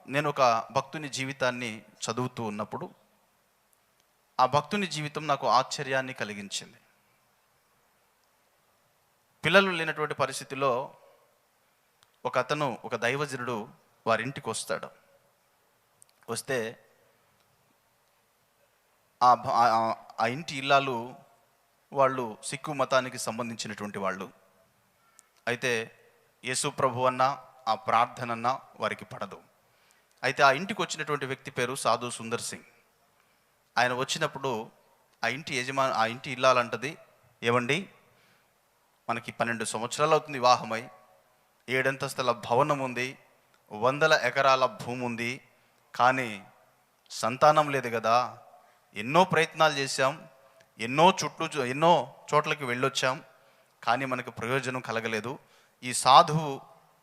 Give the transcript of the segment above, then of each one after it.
నేను ఒక భక్తుని జీవితాన్ని చదువుతూ ఉన్నప్పుడు ఆ భక్తుని జీవితం నాకు ఆశ్చర్యాన్ని కలిగించింది. పిల్లలు లేనటువంటి పరిస్థితిలో ఒక దైవజనుడు వారింటికి వస్తాడు. వస్తే ఆ ఇంటి ఇల్లాలు వాళ్ళు సిక్కు మతానికి సంబంధించినటువంటి వాళ్ళు. అయితే యేసు ప్రభు అన్న ఆ ప్రార్థన అన్న వారికి పడదు. అయితే ఆ ఇంటికి వచ్చినటువంటి వ్యక్తి పేరు సాధు సుందర్ సింగ్. ఆయన వచ్చినప్పుడు ఆ ఇంటి ఇల్లాలంటది, ఏమండి, మనకి 12 సంవత్సరాలు అవుతుంది వివాహమై, 7 అంతస్తుల భవనం ఉంది, 100 ఎకరాల భూమి ఉంది, కానీ సంతానం లేదు కదా. ఎన్నో ప్రయత్నాలు చేశాం, ఎన్నో చోట్లకి వెళ్ళొచ్చాం, కానీ మనకు ప్రయోజనం కలగలేదు. ఈ సాధువు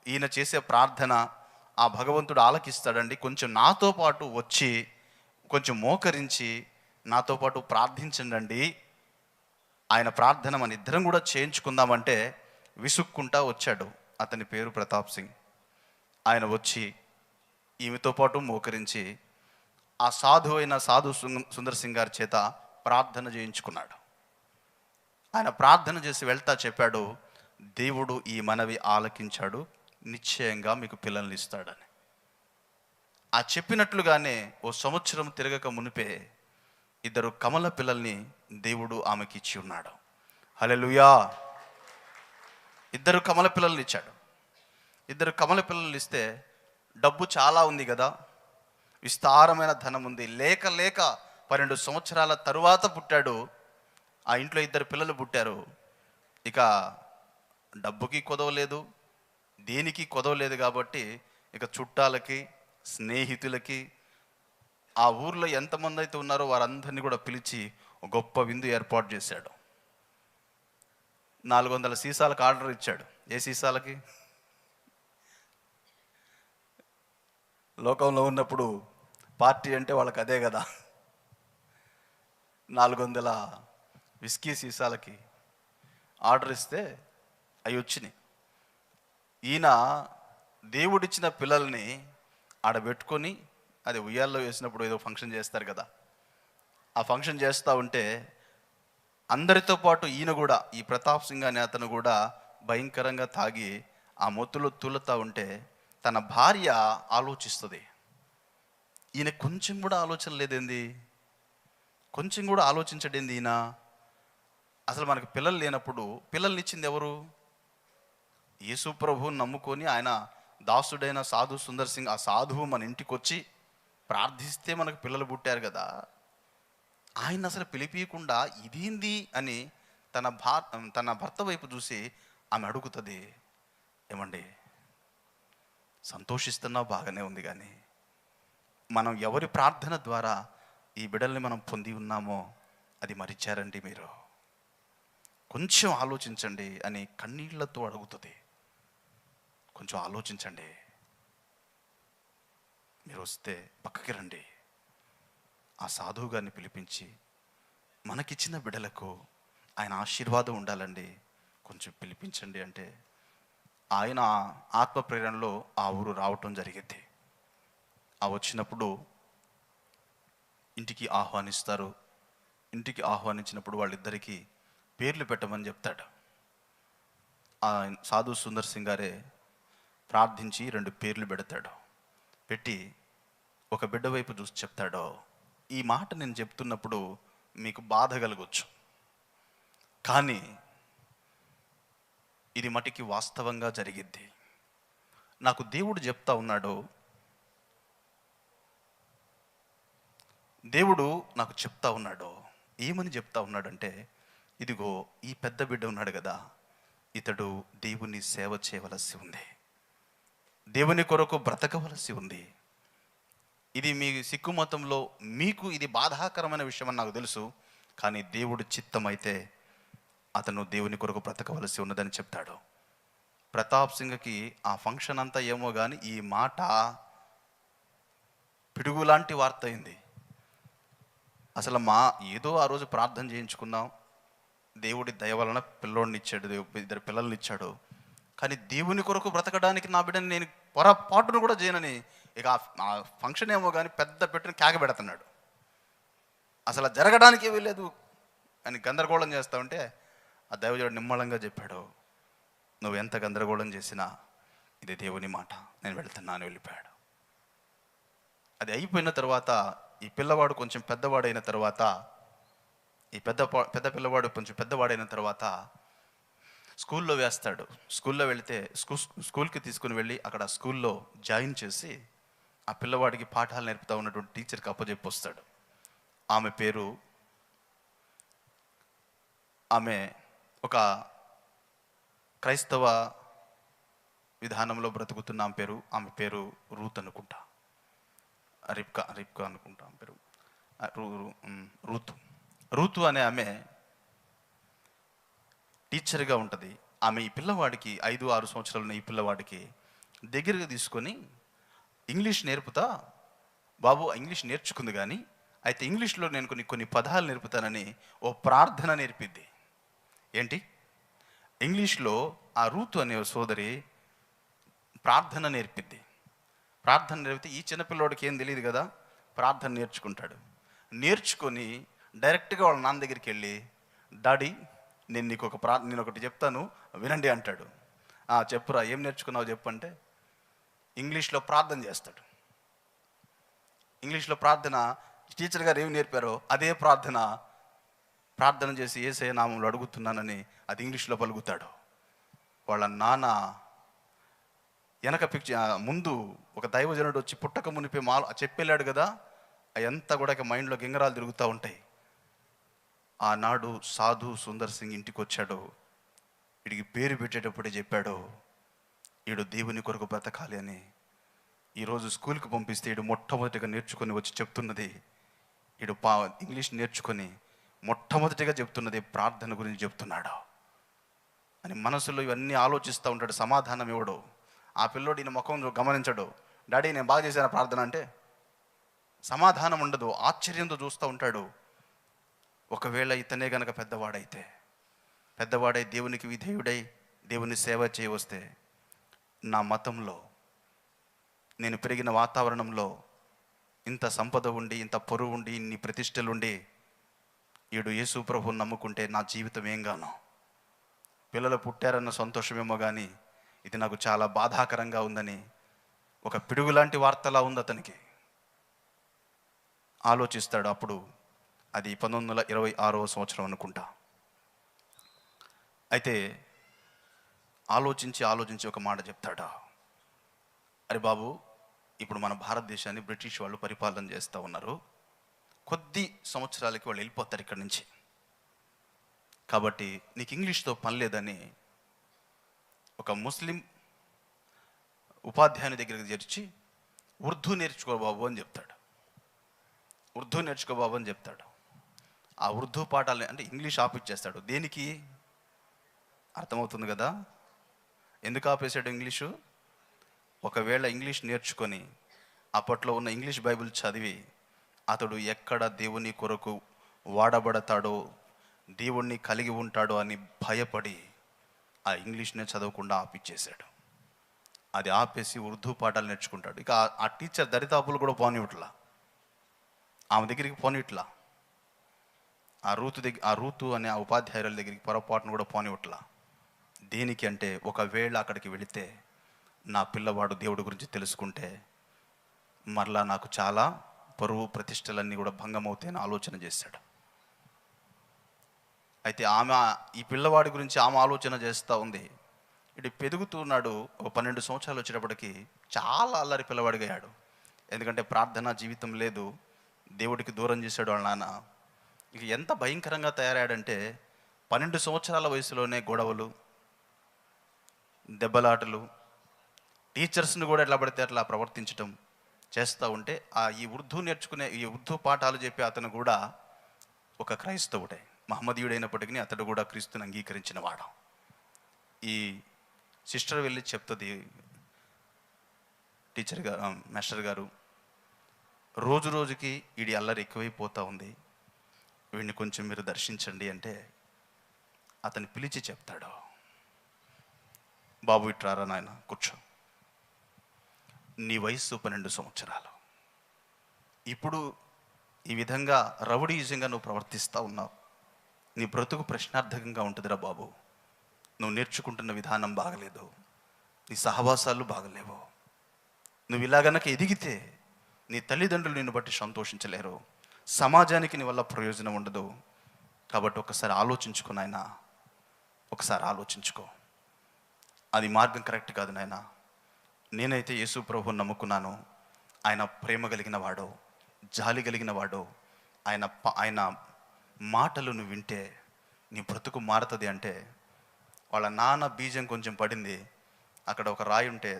ఈయన చేసే ప్రార్థన ఆ భగవంతుడు ఆలకిస్తాడండి. కొంచెం నాతో పాటు వచ్చి కొంచెం మోకరించి నాతో పాటు ప్రార్థించండి. ఆయన ప్రార్థన మన ఇద్దరం కూడా చేయించుకుందామంటే విసుక్కుంటా వచ్చాడు. అతని పేరు ప్రతాప్ సింగ్. ఆయన వచ్చి ఈమెతో పాటు మోకరించి ఆ సాధు సుందర్ సింగ్ గారి చేత ప్రార్థన చేయించుకున్నాడు. ఆయన ప్రార్థన చేసి వెళ్తా చెప్పాడు, దేవుడు ఈ మనవి ఆలకించాడు, నిశ్చయంగా మీకు పిల్లల్ని ఇస్తాడని. ఆ చెప్పినట్లుగానే ఓ సంవత్సరం తిరగక మునిపే 2 కమల పిల్లల్ని దేవుడు ఆమెకి ఇచ్చి ఉన్నాడు. హల్లెలూయా. 2 కమల పిల్లల్ని ఇచ్చాడు. 2 కమల పిల్లల్ని ఇస్తే డబ్బు చాలా ఉంది కదా, విస్తారమైన ధనం ఉంది. లేక 12 సంవత్సరాల తరువాత పుట్టాడు. ఆ ఇంట్లో 2 పిల్లలు పుట్టారు. ఇక డబ్బుకి కొదవలేదు, దేనికి కొదవలేదు. కాబట్టి ఇక చుట్టాలకి, స్నేహితులకి, ఆ ఊర్లో ఎంతమంది అయితే ఉన్నారో వారందరినీ కూడా పిలిచి ఒక గొప్ప విందు ఏర్పాటు చేశాడు. 400 సీసాలకు ఆర్డర్ ఇచ్చాడు. ఏ సీసాలకి? లోకంలో ఉన్నప్పుడు పార్టీ అంటే వాళ్ళకి అదే కదా. 400 విస్కీ సీసాలకి ఆర్డర్ ఇస్తే అవి వచ్చినాయి. ఈయన దేవుడిచ్చిన పిల్లల్ని ఆడబెట్టుకొని, అది ఉయ్యాల్లో వేసినప్పుడు ఏదో ఫంక్షన్ చేస్తారు కదా, ఆ ఫంక్షన్ చేస్తూ ఉంటే అందరితో పాటు ఈయన కూడా, ఈ ప్రతాప్ సింగ్ అనే అతను కూడా భయంకరంగా తాగి ఆ మొత్తులో తూలుతూ ఉంటే తన భార్య ఆలోచిస్తుంది. ఈయన కొంచెం కూడా ఆలోచన లేదేంది, కొంచెం కూడా ఆలోచించడేంది ఈయన. అసలు మనకు పిల్లలు లేనప్పుడు పిల్లల్ని ఇచ్చింది ఎవరు? యేసు ప్రభువుని నమ్ముకొని ఆయన దాసుడైన సాధు సుందర్ సింగ్, ఆ సాధువు మన ఇంటికి వచ్చి ప్రార్థిస్తే మనకు పిల్లలు పుట్టారు కదా. ఆయన అసలు పిలిపియకుండా ఇదేంది అని తన భర్త వైపు చూసి ఆమె అడుగుతుంది, ఏమండి, సంతోషిస్తున్నావు బాగానే ఉంది, కానీ మనం ఎవరి ప్రార్థన ద్వారా ఈ బిడ్డల్ని మనం పొంది ఉన్నామో అది మరిచారండి మీరు, కొంచెం ఆలోచించండి అని కన్నీళ్లతో అడుగుతుంది. కొంచెం ఆలోచించండి, మీరు వస్తే పక్కకి రండి, ఆ సాధువు గారిని పిలిపించి మనకిచ్చిన బిడ్డలకు ఆయన ఆశీర్వాదం ఉండాలండి, కొంచెం పిలిపించండి అంటే ఆయన ఆత్మ ప్రేరణలో ఆ ఊరు రావటం జరిగింది. ఆ వచ్చినప్పుడు ఇంటికి ఆహ్వానిస్తారు. ఇంటికి ఆహ్వానించినప్పుడు వాళ్ళిద్దరికీ పేర్లు పెట్టమని చెప్తాడు. ఆ సాధు సుందర్ సింగ్ గారే ప్రార్థించి 2 పేర్లు పెడతాడు. పెట్టి ఒక బిడ్డ వైపు చూసి చెప్తాడో, ఈ మాట నేను చెప్తున్నప్పుడు మీకు బాధ కలగొచ్చు, కానీ ఇది మటికి వాస్తవంగా జరిగిద్ది. నాకు దేవుడు చెప్తా ఉన్నాడు, దేవుడు నాకు చెప్తా ఉన్నాడు. ఏమని చెప్తా ఉన్నాడంటే, ఇదిగో ఈ పెద్ద బిడ్డ ఉన్నాడు కదా, ఇతడు దేవుని సేవ చేయవలసి ఉంది, దేవుని కొరకు బ్రతకవలసి ఉంది. ఇది మీ సిక్కు మతంలో మీకు ఇది బాధాకరమైన విషయం అని నాకు తెలుసు, కానీ దేవుడి చిత్తం అయితే అతను దేవుని కొరకు బ్రతకవలసి ఉన్నదని చెప్తాడు. ప్రతాప్ సింగ్కి ఆ ఫంక్షన్ అంతా ఏమో కానీ ఈ మాట పిడుగులాంటి వార్త అయింది. అసలు ఏదో ఆ రోజు ప్రార్థన చేయించుకున్నాం, దేవుడి దయ వలన పిల్లోడిని ఇచ్చాడు, 2 పిల్లల్ని ఇచ్చాడు, కానీ దేవుని కొరకు బ్రతకడానికి నా బిడ్డని నేను పొరపాటును కూడా చేయనని ఇక ఆ ఫంక్షన్ ఏమో కానీ పెద్ద పెట్టుని కేక పెడుతున్నాడు. అసలు జరగడానికి వీల్లేదు అని గందరగోళం చేస్తూ ఉంటే ఆ దైవజనుడు నిమ్మళంగా చెప్పాడు, నువ్వు ఎంత గందరగోళం చేసినా ఇది దేవుని మాట, నేను వెళ్తున్నాను వెళ్ళిపోయాడు. అది అయిపోయిన తర్వాత ఈ పిల్లవాడు కొంచెం పెద్దవాడైన తర్వాత, ఈ పెద్ద పిల్లవాడు కొంచెం పెద్దవాడైన తర్వాత స్కూల్లో వేస్తాడు. స్కూల్లో వెళితే స్కూల్కి తీసుకుని వెళ్ళి అక్కడ స్కూల్లో జాయిన్ చేసి ఆ పిల్లవాడికి పాఠాలు నేర్పుతూ ఉన్నటువంటి టీచర్కి అప్పచెప్పి వస్తాడు. ఆమె ఒక క్రైస్తవ విధానంలో బ్రతుకుతున్న ఆమె పేరు రూత్ అనుకుంటా, రిప్కా అనుకుంటా ఆమె పేరు, రూతు అనే ఆమె టీచర్గా ఉంటుంది. ఆమె ఈ పిల్లవాడికి 5-6 సంవత్సరాలు ఉన్న ఈ పిల్లవాడికి దగ్గరగా తీసుకొని ఇంగ్లీష్ నేర్పుతా, బాబు ఇంగ్లీష్ నేర్చుకుంది కానీ అయితే ఇంగ్లీష్లో నేను కొన్ని పదాలు నేర్పుతానని ఓ ప్రార్థన నేర్పిద్ది. ఏంటి? ఇంగ్లీష్లో ఆ రూతు అనే సోదరి ప్రార్థన నేర్పిద్ది. ప్రార్థన నేర్పితే ఈ చిన్నపిల్లవాడికి ఏం తెలియదు కదా, ప్రార్థన నేర్చుకుంటాడు. నేర్చుకొని డైరెక్ట్గా వాళ్ళ నాన్న దగ్గరికి వెళ్ళి, డాడీ నేను ఒకటి చెప్తాను వినండి అంటాడు. చెప్పురా, ఏం నేర్చుకున్నావు చెప్పు అంటే ఇంగ్లీష్లో ప్రార్థన చేస్తాడు. ఇంగ్లీష్లో ప్రార్థన టీచర్ గారు ఏమి నేర్పారో అదే ప్రార్థన చేసి యేసయ్య నామములో అడుగుతున్నానని అది ఇంగ్లీష్లో పలుకుతాడు. వాళ్ళ నాన్న వెనక ముందు ఒక దైవజనుడు వచ్చి పుట్టక మునిపే చెప్పెళ్ళాడు కదా, అవంతా కూడా మైండ్లో గింగరాలు తిరుగుతూ ఉంటాయి. ఆనాడు సాధు సుందర్ సింగ్ ఇంటికి వచ్చాడు. వీడికి పేరు పెట్టేటప్పుడే చెప్పాడు, వీడు దేవుని కొరకు బ్రతకాలి అని. ఈరోజు స్కూల్కి పంపిస్తే వీడు మొట్టమొదటిగా నేర్చుకొని వచ్చి చెప్తున్నది, వీడు ఇంగ్లీష్ నేర్చుకొని మొట్టమొదటిగా చెప్తున్నది ప్రార్థన గురించి చెప్తున్నాడు అని మనసులో ఇవన్నీ ఆలోచిస్తూ ఉంటాడు. సమాధానం ఇవ్వడు. ఆ పిల్లోడు ఈయన ముఖం గమనించడు. డాడీ నేను బాగా చేశాను ప్రార్థన అంటే సమాధానం ఉండదు, ఆశ్చర్యంతో చూస్తూ ఉంటాడు. ఒకవేళ ఇతనే గనక పెద్దవాడై దేవునికి విధేయుడై దేవుని సేవ చేయవస్తే, నా మతంలో నేను పెరిగిన వాతావరణంలో ఇంత సంపద ఉండి, ఇంత పొరుగు ఉండి, ఇన్ని ప్రతిష్టలుండి ఈడు యేసు ప్రభువుని నమ్ముకుంటే నా జీవితం ఏం గానో. పిల్లలు పుట్టారన్న సంతోషమేమో కానీ ఇది నాకు చాలా బాధాకరంగా ఉందని ఒక పిడుగులాంటి వార్తలా ఉంది అతనికి. ఆలోచిస్తాడు. అప్పుడు అది 1926వ సంవత్సరం అనుకుంటా. అయితే ఆలోచించి ఒక మాట చెప్తాడా, అరే బాబు, ఇప్పుడు మన భారతదేశాన్ని బ్రిటిష్ వాళ్ళు పరిపాలన చేస్తూ ఉన్నారు. కొద్ది సంవత్సరాలకి వాళ్ళు వెళ్ళిపోతారు ఇక్కడి నుంచి. కాబట్టి నీకు ఇంగ్లీష్తో పని లేదని ఒక ముస్లిం ఉపాధ్యాయుని దగ్గరికి చేర్చి ఉర్దూ నేర్చుకో బాబు అని చెప్తాడు. ఆ ఉర్దూ పాఠాలని అంటే ఇంగ్లీష్ ఆపిచ్చేస్తాడు. దేనికి? అర్థమవుతుంది కదా ఎందుకు ఆపేశాడు ఇంగ్లీషు? ఒకవేళ ఇంగ్లీష్ నేర్చుకొని అప్పట్లో ఉన్న ఇంగ్లీష్ బైబిల్ చదివి అతడు ఎక్కడ దేవుని కొరకు వాడబడతాడో, దేవుణ్ణి కలిగి ఉంటాడో అని భయపడి ఆ ఇంగ్లీష్నే చదవకుండా ఆపిచ్చేశాడు. అది ఆపేసి ఉర్దూ పాఠాలు నేర్చుకుంటాడు. ఇక ఆ టీచర్ దరిదాపులు కూడా పోనివ్వట్లా, ఆమె దగ్గరికి పోనిట్లా, ఆ రూతు అనే ఆ ఉపాధ్యాయుల దగ్గరికి పొరపాటును కూడా పోనివ్వట్లా. దేనికి అంటే ఒకవేళ అక్కడికి వెళితే నా పిల్లవాడు దేవుడి గురించి తెలుసుకుంటే మరలా నాకు చాలా పరువు ప్రతిష్టలన్నీ కూడా భంగమవుతాయని ఆలోచన చేశాడు. అయితే ఈ పిల్లవాడి గురించి ఆమె ఆలోచన చేస్తూ ఉంది. ఇటు పెరుగుతున్నాడు. ఒక 12 సంవత్సరాలు వచ్చేటప్పటికి చాలా అల్లరి పిల్లవాడిగా అయ్యాడు. ఎందుకంటే ప్రార్థనా జీవితం లేదు, దేవుడికి దూరం చేశాడు వాళ్ళ నాన్న. ఇక ఎంత భయంకరంగా తయారయ్యాడంటే 12 సంవత్సరాల వయసులోనే గొడవలు, దెబ్బలాటలు, టీచర్స్ని కూడా ఎట్లా పడితే అట్లా ప్రవర్తించడం చేస్తూ ఉంటే ఈ ఉర్దూ పాఠాలు చెప్పి అతను కూడా ఒక క్రైస్తవుడే, మహమ్మదీయుడైనప్పటికీ అతడు కూడా క్రీస్తుని అంగీకరించిన వాడు. ఈ సిస్టర్ వెళ్ళి చెప్తుంది, మాస్టర్ గారు రోజు రోజుకి వీడి అల్లరి ఎక్కువైపోతూ ఉంది, వీడిని కొంచెం మీరు దర్శించండి అంటే అతన్ని పిలిచి చెప్తాడు, బాబు ఇట్రారా నాయన కూర్చో, నీ వయస్సు 12 సంవత్సరాలు. ఇప్పుడు ఈ విధంగా రౌడీయిజంగా నువ్వు ప్రవర్తిస్తూ ఉన్నావు. నీ బ్రతుకు ప్రశ్నార్థకంగా ఉంటుందిరా బాబు. నువ్వు నేర్చుకుంటున్న విధానం బాగలేదు, నీ సహవాసాలు బాగలేవు. నువ్వు ఇలా గనక ఎదిగితే నీ తల్లిదండ్రులు నిన్ను బట్టి సంతోషించలేరు, సమాజానికి నీ వల్ల ప్రయోజనం ఉండదు. కాబట్టి ఒకసారి ఆలోచించుకో నాయనా, ఒకసారి ఆలోచించుకో. అది మార్గం కరెక్ట్ కాదు నాయనా. నేనైతే యేసు ప్రభువుని నమ్ముకున్నాను. ఆయన ప్రేమ కలిగిన వాడు, జాలి కలిగిన వాడు. ఆయన మాటలు నువ్వు వింటే నీ బ్రతుకు మారుతుంది. అంటే వాళ్ళ నాన్న బీజం కొంచెం పడింది, అక్కడ ఒక రాయి ఉంటే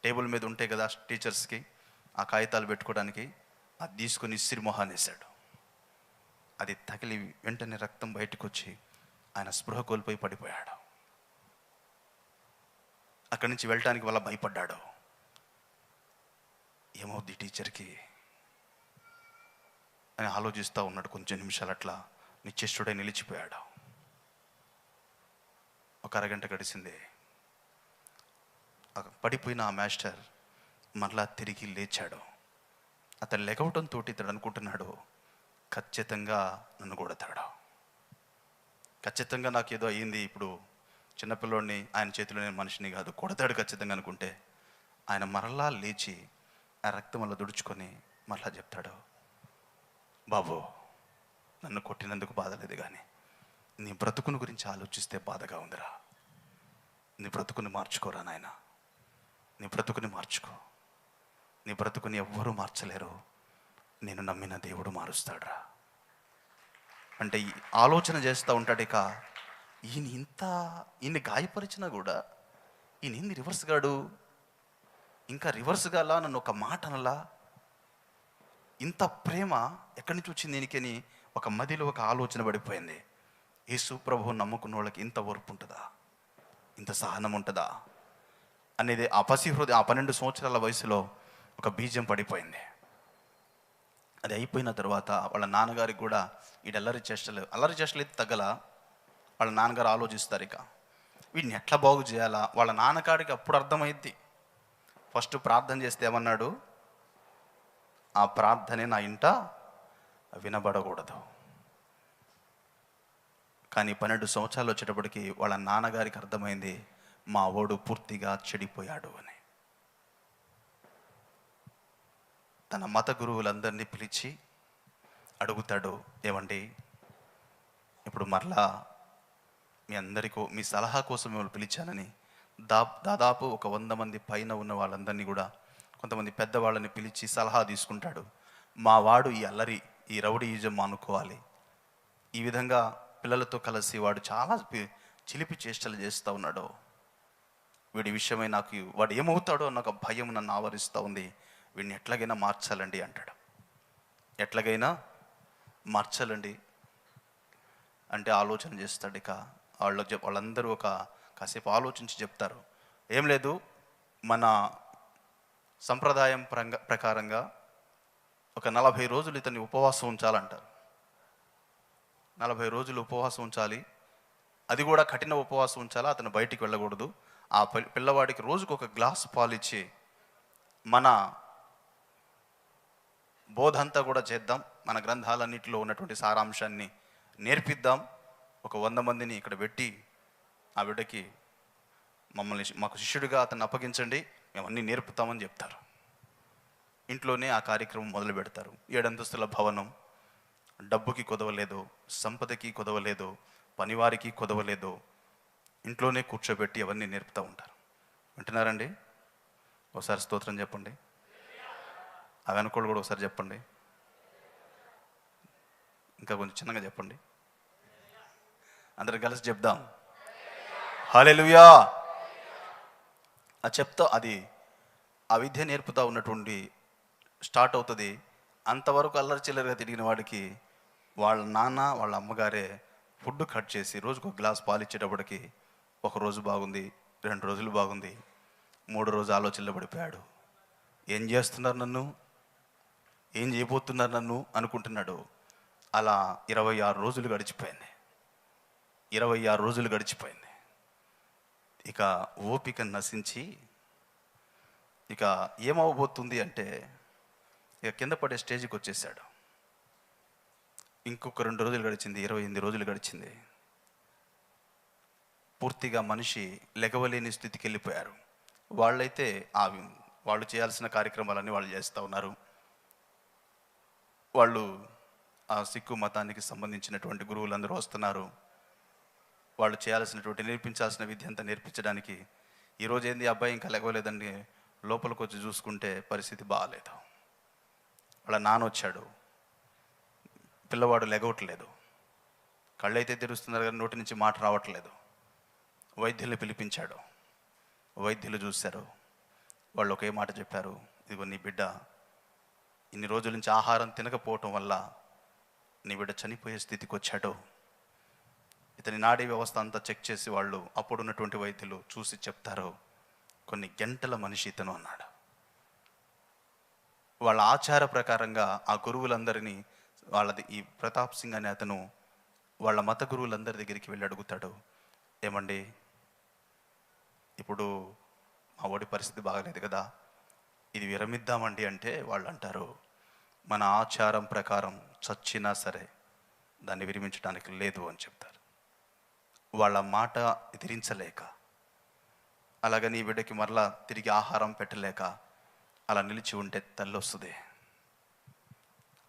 టేబుల్ మీద ఉంటాయి కదా టీచర్స్కి ఆ కాగితాలు పెట్టుకోవడానికి, అది తీసుకొని సిరిమొహాన్ని వేశాడు. అది తగిలి వెంటనే రక్తం బయటకు వచ్చి ఆయన స్పృహ కోల్పోయి పడిపోయాడు. అక్కడి నుంచి వెళ్ళటానికి వల్ల భయపడ్డాడు. ఏమవుద్ది టీచర్కి అని ఆలోచిస్తూ ఉన్నాడు. కొంచెం నిమిషాలు అట్లా నిశ్చేష్టుడై నిలిచిపోయాడు. ఒక అరగంట గడిచింది. పడిపోయిన ఆ మాస్టర్ మరలా తిరిగి లేచాడు. అతను లెగవటంతో ఇతడు అనుకుంటున్నాడు, ఖచ్చితంగా నన్ను కొడతాడు, ఖచ్చితంగా నాకు ఏదో అయ్యింది, ఇప్పుడు చిన్నపిల్లోడిని, ఆయన చేతిలో నేను మనిషిని కాదు, కొడతాడు ఖచ్చితంగా అనుకుంటే, ఆయన మరలా లేచి ఆ రక్తం వల్ల దుడుచుకొని మరలా చెప్తాడు, బాబు నన్ను కొట్టినందుకు బాధ లేదు, కానీ నీ బ్రతుకుని గురించి ఆలోచిస్తే బాధగా ఉందిరా. నీ బ్రతుకుని మార్చుకోరా నాయన, నీ బ్రతుకుని మార్చుకో. నీ బ్రతుకుని ఎవ్వరూ మార్చలేరు, నేను నమ్మిన దేవుడు మారుస్తాడురా అంటే ఆలోచన చేస్తూ ఉంటాడు. ఇక ఈయన్ని గాయపరిచినా కూడా ఈయన ఏంది రివర్స్ గాడు, ఇంకా రివర్స్ గాలా, నన్ను ఒక మాట అనలా, ఇంత ప్రేమ ఎక్కడి నుంచి వచ్చింది దీనికని ఒక మదిలో ఒక ఆలోచన పడిపోయింది. యేసు ప్రభువు నమ్ముకున్న వాళ్ళకి ఇంత ఓర్పు ఉంటుందా, ఇంత సహనం ఉంటుందా అనేది ఆ పసిహృదయ ఆ 12 సంవత్సరాల వయసులో ఒక బీజం పడిపోయింది. అది అయిపోయిన తర్వాత వాళ్ళ నాన్నగారికి కూడా వీడు అల్లరి చేష్టలు అయితే తగ్గల. వాళ్ళ నాన్నగారు ఆలోచిస్తారు, ఇక వీడిని ఎట్లా బాగు చేయాలా. వాళ్ళ నాన్నగారికి అప్పుడు అర్థమైద్ది. ఫస్ట్ ప్రార్థన చేస్తే ఏమన్నాడు, ఆ ప్రార్థనే నా ఇంట వినబడకూడదు. కానీ 12 సంవత్సరాలు వచ్చేటప్పటికి వాళ్ళ నాన్నగారికి అర్థమైంది, మా ఓడు పూర్తిగా చెడిపోయాడు అని. తన మత గురువులందరినీ పిలిచి అడుగుతాడు, ఏమండి ఇప్పుడు మరలా మీ సలహా కోసం మిమ్మల్ని పిలిచానని దాదాపు ఒక 100 మంది పైన ఉన్న వాళ్ళందరినీ కూడా, కొంతమంది పెద్దవాళ్ళని పిలిచి సలహా తీసుకుంటాడు. మా వాడు ఈ అల్లరి, ఈ రౌడీయిజం మానుకోవాలి, ఈ విధంగా పిల్లలతో కలిసి వాడు చాలా చిలిపి చేష్టలు చేస్తూ ఉన్నాడు, వీడి విషయమై వాడు ఏమవుతాడో నాకు భయం నన్ను ఆవరిస్తూ ఉంది, వీడిని ఎట్లాగైనా మార్చాలండి అంటాడు. ఎట్లాగైనా మార్చాలండి అంటే ఆలోచన చేస్తాడు. ఇక వాళ్ళందరూ కాసేపు ఆలోచించి చెప్తారు, ఏం లేదు, మన సంప్రదాయం ప్రకారంగా ఒక 40 రోజులు ఇతన్ని ఉపవాసం ఉంచాలంటారు. 40 రోజులు ఉపవాసం ఉంచాలి, అది కూడా కఠిన ఉపవాసం ఉంచాలి, అతను బయటికి వెళ్ళకూడదు. ఆ పిల్లవాడికి రోజుకు ఒక గ్లాస్ పాలు ఇచ్చి మన బోధ అంతా కూడా చేద్దాం, మన గ్రంథాలన్నింటిలో ఉన్నటువంటి సారాంశాన్ని నేర్పిద్దాం, ఒక 100 మందిని ఇక్కడ పెట్టి ఆ బిడ్డకి మాకు శిష్యుడిగా అతన్ని అప్పగించండి, మేము అన్నీ నేర్పుతామని చెప్తారు. ఇంట్లోనే ఆ కార్యక్రమం మొదలు పెడతారు. 7 అంతస్తుల భవనం, డబ్బుకి కొదవలేదు, సంపదకి కొదవలేదు, పనివారికి కొదవలేదు, ఇంట్లోనే కూర్చోబెట్టి అవన్నీ నేర్పుతూ ఉంటారు. వింటున్నారండి? ఒకసారి స్తోత్రం చెప్పండి. ఆ వెనుకోడు కూడా ఒకసారి చెప్పండి. ఇంకా కొంచెం చిన్నగా చెప్పండి. అందరు కలిసి చెప్దాం, హల్లెలూయా. అది ఆ విద్య నేర్పుతూ ఉన్నటువంటి స్టార్ట్ అవుతుంది. అంతవరకు అల్లరి చిల్లరిగా తిరిగిన వాడికి వాళ్ళ నాన్న వాళ్ళ అమ్మగారే ఫుడ్ కట్ చేసి రోజుకు ఒక గ్లాస్ పాలు ఇచ్చేటప్పటికి 1 రోజు బాగుంది, 2 రోజులు బాగుంది, 3 రోజు ఆలోచనలో పడిపోయాడు. ఏం చేస్తున్నారు నన్ను, ఏం చేయబోతున్నారు నన్ను అనుకుంటున్నాడు. అలా 26 రోజులు గడిచిపోయింది. 26 రోజులు గడిచిపోయింది. ఇక ఓపిక నశించి ఇక ఏమవబోతుంది అంటే ఇక కింద పడే స్టేజ్కి వచ్చేసాడు. ఇంకొక 2 రోజులు గడిచింది, 28 రోజులు గడిచింది. పూర్తిగా మనిషి లెగవలేని స్థితికి వెళ్ళిపోయారు. వాళ్ళైతే వాళ్ళు చేయాల్సిన కార్యక్రమాలన్నీ వాళ్ళు చేస్తూ ఉన్నారు. వాళ్ళు ఆ సిక్కు మతానికి సంబంధించినటువంటి గురువులందరూ వస్తున్నారు. వాళ్ళు చేయాల్సినటువంటి నేర్పించాల్సిన విద్య అంతా నేర్పించడానికి. ఈరోజు ఏంది అబ్బాయి ఇంకా లెగవలేదండి, లోపలికి వచ్చి చూసుకుంటే పరిస్థితి బాగాలేదు. వాళ్ళ నాన్న వచ్చాడు, పిల్లవాడు లెగవట్లేదు, కళ్ళైతే తెరుస్తున్నారు కానీ నోటి నుంచి మాట రావట్లేదు. వైద్యుల్ని పిలిపించాడు, వైద్యులు చూశారు. వాళ్ళు ఒకే మాట చెప్పారు, ఇదిగో నీ బిడ్డ ఇన్ని రోజుల నుంచి ఆహారం తినకపోవటం వల్ల నీ బిడ్డ చనిపోయే స్థితికి వచ్చాడు. ఇతని నాడీ వ్యవస్థ అంతా చెక్ చేసి వాళ్ళు అప్పుడున్నటువంటి వైద్యులు చూసి చెప్తారు, కొన్ని గంటల మనిషి ఇతను అన్నాడు. వాళ్ళ ఆచార ప్రకారంగా ఆ గురువులందరినీ, వాళ్ళది ఈ ప్రతాప్ సింగ్ అనే అతను వాళ్ళ మత గురువులందరి దగ్గరికి వెళ్ళి అడుగుతాడు, ఏమండి ఇప్పుడు మా ఓడి పరిస్థితి బాగలేదు కదా, ఇది విరమిద్దామండి అంటే వాళ్ళు అంటారు, మన ఆచారం ప్రకారం చచ్చినా సరే దాన్ని విరమించడానికి లేదు అని చెప్తారు. వాళ్ళ మాట ఎదిరించలేక, అలాగని ఈ బిడ్డకి మరలా తిరిగి ఆహారం పెట్టలేక అలా నిలిచి ఉంటే తల్లి వస్తుంది.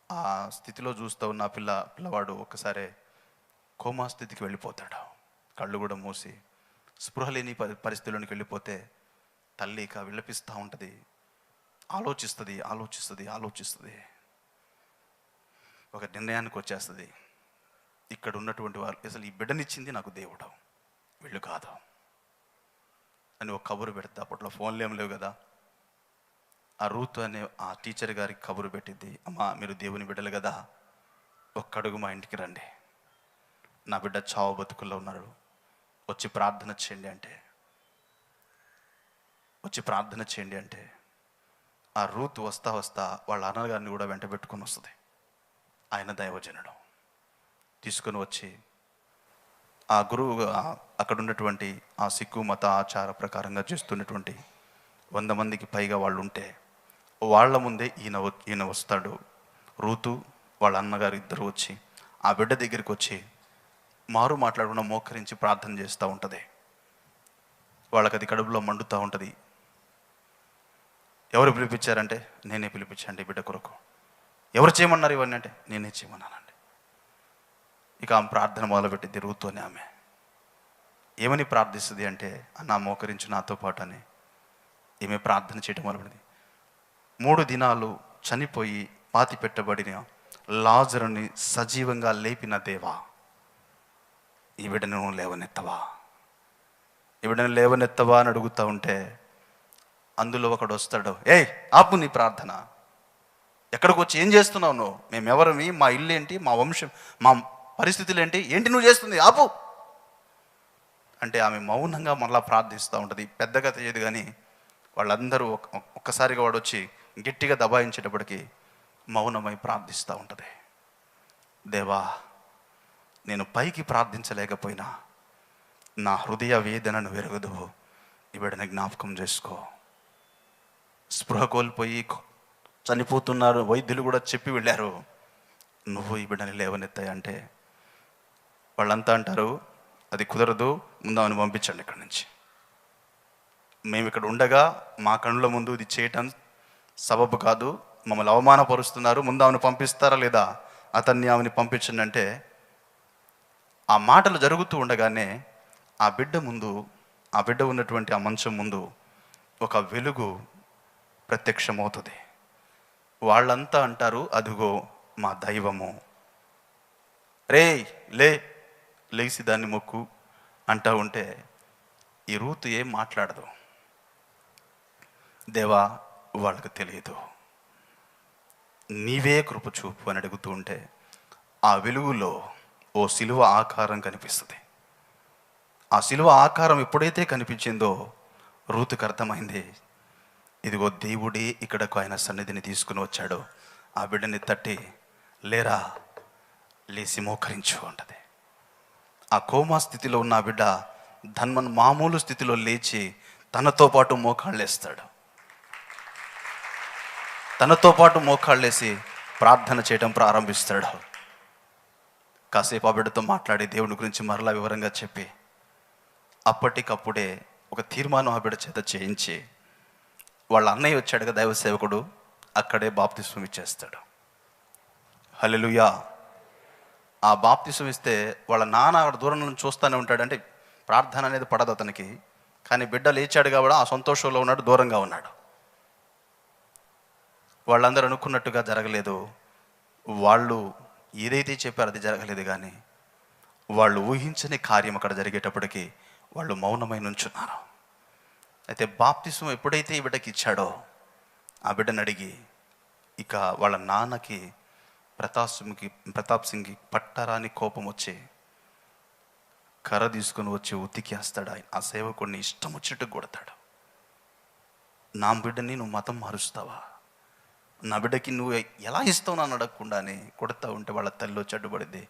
ఆ స్థితిలో చూస్తూ ఉన్న పిల్లవాడు ఒక్కసారి కోమా స్థితికి వెళ్ళిపోతాడు. కళ్ళు కూడా మూసి స్పృహ లేని పరిస్థితిలోనికి వెళ్ళిపోతే తల్లి ఇక విలపిస్తూ ఉంటుంది, ఆలోచిస్తుంది. ఒక నిర్ణయానికి వచ్చేస్తుంది, ఇక్కడ ఉన్నటువంటి వారు అసలు ఈ బిడ్డనిచ్చింది నాకు దేవుడు, వీళ్ళు కాదు అని ఒక కబురు పెడితే, అప్పట్లో ఫోన్లు ఏం లేవు కదా. ఆ రూత్ అనే ఆ టీచర్ గారికి కబురు పెట్టింది, అమ్మా మీరు దేవుని బిడ్డలు కదా, ఒక్కడుగు మా ఇంటికి రండి, నా బిడ్డ చావు బతుకుల్లో ఉన్నారు, వచ్చి ప్రార్థన చేయండి అంటే ఆ రూత్ వస్తా వాళ్ళ అన్నగారిని కూడా వెంట పెట్టుకొని వస్తుంది. ఆయన దైవజనుడు తీసుకొని వచ్చి ఆ గురువు అక్కడ ఉన్నటువంటి ఆ సిక్కు మత ఆచార ప్రకారంగా చేస్తున్నటువంటి 100 మందికి పైగా వాళ్ళు ఉంటే వాళ్ళ ముందే ఈయన వస్తాడు. రూతు వాళ్ళ అన్నగారు ఇద్దరు వచ్చి ఆ బిడ్డ దగ్గరికి వచ్చి మారు మాట్లాడకుండా మోకరించి ప్రార్థన చేస్తూ ఉంటుంది. వాళ్ళకి అది కడుపులో మండుతూ ఉంటుంది. ఎవరు పిలిపించారంటే, నేనే పిలిపించండి బిడ్డ కొరకు. ఎవరు చేయమన్నారు ఇవన్నీ అంటే, నేనే చేయమన్నానండి. ఇక ఆమె ప్రార్థన మొదలుపెట్టింది రూతు అని. ఆమె ఏమని ప్రార్థిస్తుంది అంటే, అన్నా మోకరించి నాతో పాటు అని ఈమె ప్రార్థన చేయడం మొదలుపెట్టింది. 3 దినాలు చనిపోయి పాతి పెట్టబడిన లాజరుని సజీవంగా లేపిన దేవా, ఈ బిడ్డను లేవనెత్తవా అని అడుగుతూ ఉంటే అందులో ఒకడు వస్తాడు, ఏయ్ ఆపు నీ ప్రార్థన, ఎక్కడికి వచ్చి ఏం చేస్తున్నావు నువ్వు, మేమెవరమి, మా ఇల్లు ఏంటి, మా వంశం, మా పరిస్థితులు ఏంటి నువ్వు చేస్తుంది, ఆపు అంటే ఆమె మౌనంగా మళ్ళా ప్రార్థిస్తూ ఉంటుంది. పెద్దగా తెలియదు కానీ వాళ్ళందరూ ఒక్కసారిగా వాడు వచ్చి గట్టిగా దబాయించేటప్పటికి మౌనమై ప్రార్థిస్తూ ఉంటుంది. దేవా, నేను పైకి ప్రార్థించలేకపోయినా నా హృదయ వేదనను వెరగదు, ఈ బిడ్డని జ్ఞాపకం చేసుకో. స్పృహ కోల్పోయి చనిపోతున్నారు, వైద్యులు కూడా చెప్పి వెళ్ళారు, నువ్వు ఈ బిడ్డని లేవనెత్తాయంటే వాళ్ళంతా అంటారు, అది కుదరదు, ముందు ఆమెను పంపించండి ఇక్కడి నుంచి. మేము ఇక్కడ ఉండగా మా కళ్ళ ముందు ఇది చేయటం సబబు కాదు, మమ్మల్ని అవమానపరుస్తున్నారు, ముందు ఆమెను పంపిస్తారా లేదా, ఆమెని పంపించండి అంటే ఆ మాటలు జరుగుతూ ఉండగానే ఆ బిడ్డ ఉన్నటువంటి ఆ మంచం ముందు ఒక వెలుగు ప్రత్యక్షమవుతుంది. వాళ్ళంతా అంటారు, అదిగో మా దైవము, లేచి దాన్ని మొక్కు అంటూ ఉంటే ఈ రూతు ఏం మాట్లాడదు. దేవా, వాళ్ళకు తెలియదు, నీవే కృప చూపు అని అడుగుతూ ఉంటే ఆ వెలుగులో ఓ సిలువ ఆకారం కనిపిస్తుంది. ఆ సిలువ ఆకారం ఎప్పుడైతే కనిపించిందో రూతుకు అర్థమైంది, ఇదిగో దేవుడే ఇక్కడకు ఆయన సన్నిధిని తీసుకుని వచ్చాడు. ఆ బిడ్డని తట్టి, లేచి మోకరించు అంటది. ఆ కోమా స్థితిలో ఉన్న ఆ బిడ్డ మామూలు స్థితిలో లేచి తనతో పాటు మోకాళ్ళేస్తాడు. తనతో పాటు మోకాళ్ళేసి ప్రార్థన చేయడం ప్రారంభిస్తాడు. కాసేపు ఆ బిడ్డతో మాట్లాడి దేవుని గురించి మరలా వివరంగా చెప్పి అప్పటికప్పుడే ఒక తీర్మానం ఆ బిడ్డ చేత చేయించి వాళ్ళ అన్నయ్య వచ్చాడుగా దైవ సేవకుడు, అక్కడే బాప్తిస్మం ఇచ్చేస్తాడు. హల్లెలూయా. ఆ బాప్తిస్మం ఇస్తే వాళ్ళ నాన్న అక్కడ దూరం నుంచి చూస్తూనే ఉంటాడు. అంటే ప్రార్థన అనేది పడదు అతనికి, కానీ బిడ్డ లేచాడు కాబట్టి ఆ సంతోషంలో ఉన్నాడు, దూరంగా ఉన్నాడు. వాళ్ళందరూ అనుకున్నట్టుగా జరగలేదు. వాళ్ళు ఏదైతే చెప్పారో అది జరగలేదు, కానీ వాళ్ళు ఊహించని కార్యం అక్కడ జరిగేటప్పటికి వాళ్ళు మౌనమై నుంచున్నారు. అయితే బాప్తిస్మం ఎప్పుడైతే ఈ బిడ్డకి ఇచ్చాడో ఆ బిడ్డను అడిగి ఇక వాళ్ళ నాన్నకి ప్రతాప్ సింగ్కి పట్టరాని కోపం వచ్చి కర్ర తీసుకుని వచ్చి ఉతికేస్తాడు. ఆయన ఆ సేవకుడిని ఇష్టం వచ్చినట్టు కొడతాడు. నా బిడ్డని నువ్వు మతం మారుస్తావా, నా బిడ్డకి నువ్వు ఎలా ఇస్తావు నన్ను అడగకుండానే కొడతా ఉంటే వాళ్ళ తల్లి వచ్చి అడ్డుపడింది.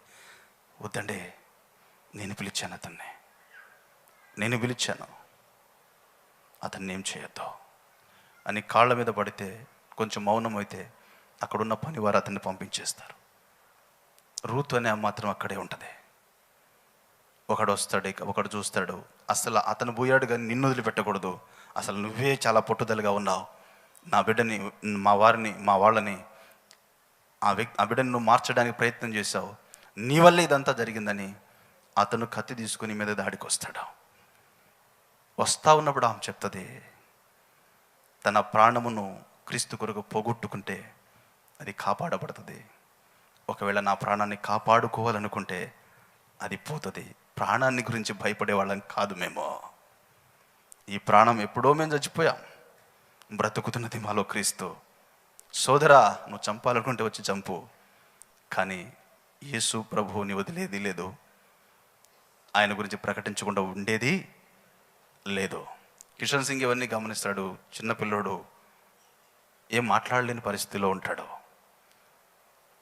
వద్దండి, నేను పిలిచాను అతన్ని, నేను పిలిచాను, అతన్ని ఏం చేయొద్దు అని కాళ్ళ మీద పడితే కొంచెం మౌనం అయితే అక్కడున్న పనివారు అతన్ని పంపించేస్తారు. రూతు అనే మాత్రం అక్కడే ఉంటుంది. ఒకడు వస్తాడు, ఒకడు చూస్తాడు, అసలు అతను పోయాడు కానీ నిన్ను వదిలిపెట్టకూడదు, అసలు నువ్వే చాలా పట్టుదలగా ఉన్నావు, నా బిడ్డని మా వాళ్ళని ఆ బిడ్డని నువ్వు మార్చడానికి ప్రయత్నం చేశావు, నీ వల్లే ఇదంతా జరిగిందని అతను కత్తి తీసుకుని మీద దాడికి వస్తాడు. వస్తా ఉన్నప్పుడు ఆమె చెప్తుంది, తన ప్రాణమును క్రీస్తు కొరకు పోగొట్టుకుంటే అది కాపాడబడుతుంది, ఒకవేళ నా ప్రాణాన్ని కాపాడుకోవాలనుకుంటే అది పోతుంది. ప్రాణాన్ని గురించి భయపడే వాళ్ళం కాదు మేము. ఈ ప్రాణం ఎప్పుడో మేము చచ్చిపోయాం, బ్రతుకుతున్నది మాలో క్రీస్తు. సోదరా, నువ్వు చంపాలనుకుంటే వచ్చి చంపు, కానీ యేసు ప్రభువుని వదిలేది లేదు, ఆయన గురించి ప్రకటించకుండా ఉండేది లేదు. కిషన్ సింగ్ ఇవన్నీ గమనిస్తాడు. చిన్నపిల్లోడు ఏం మాట్లాడలేని పరిస్థితిలో ఉంటాడు.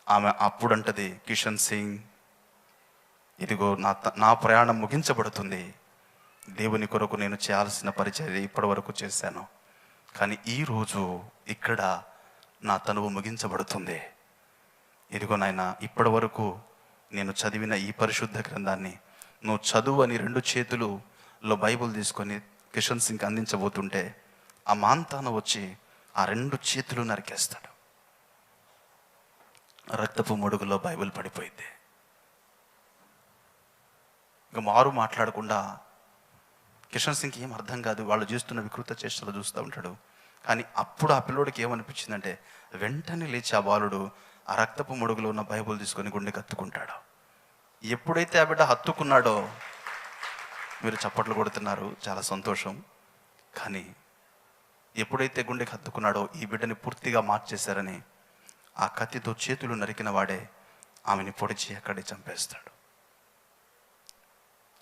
ఆమె అప్పుడు అంటది, కిషన్ సింగ్, ఇదిగో నా ప్రయాణం ముగించబడుతుంది, దేవుని కొరకు నేను చేయాల్సిన పరిచర్య ఇప్పటి వరకు చేశాను, కానీ ఈరోజు ఇక్కడ నా తనువు ముగించబడుతుంది. ఇదిగో నాయన, ఇప్పటి వరకు నేను చదివిన ఈ పరిశుద్ధ గ్రంథాన్ని నువ్వు చదువు అని 2 చేతులలో బైబుల్ తీసుకొని కిషన్ సింగ్కి అందించబోతుంటే ఆ మాంతాన వచ్చి ఆ 2 చేతులు నరికేస్తాడు. రక్తపు మడుగులో బైబిల్ పడిపోయింది. ఇక మారు మాట్లాడకుండా కిషన్ సింగ్కి ఏం అర్థం కాదు, వాళ్ళు చేస్తున్న వికృత చేష్టలు చూస్తూ ఉంటాడు. కానీ అప్పుడు ఆ పిల్లోడికి ఏమనిపించిందంటే వెంటనే లేచి ఆ బాలుడు ఆ రక్తపు మడుగులో ఉన్న బైబుల్ తీసుకొని గుండెకి హత్తుకుంటాడు. ఎప్పుడైతే ఆ బిడ్డ హత్తుకున్నాడో, మీరు చప్పట్లు కొడుతున్నారు, చాలా సంతోషం, కానీ ఎప్పుడైతే గుండెకి హత్తుకున్నాడో ఈ బిడ్డని పూర్తిగా మార్చేశారని ఆ కత్తితో చేతులు నరికిన వాడే ఆమెని పొడిచి అక్కడే చంపేస్తాడు.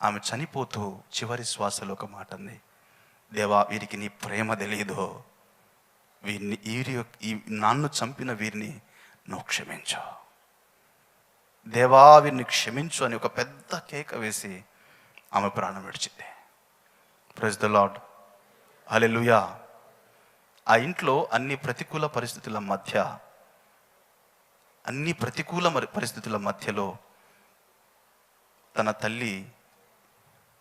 ఆమె చనిపోతూ చివరి శ్వాసలో ఒక మాట అంది, దేవా, వీరికి నీ ప్రేమ తెలియదో, నన్ను చంపిన వీరిని నువ్వు క్షమించు, దేవా వీరిని క్షమించు అని ఒక పెద్ద కేక వేసి ఆమె ప్రాణం విడిచింది. ప్రైజ్ ద లార్డ్, హల్లెలూయా. ఆ ఇంట్లో అన్ని ప్రతికూల పరిస్థితుల మధ్యలో తన తల్లి,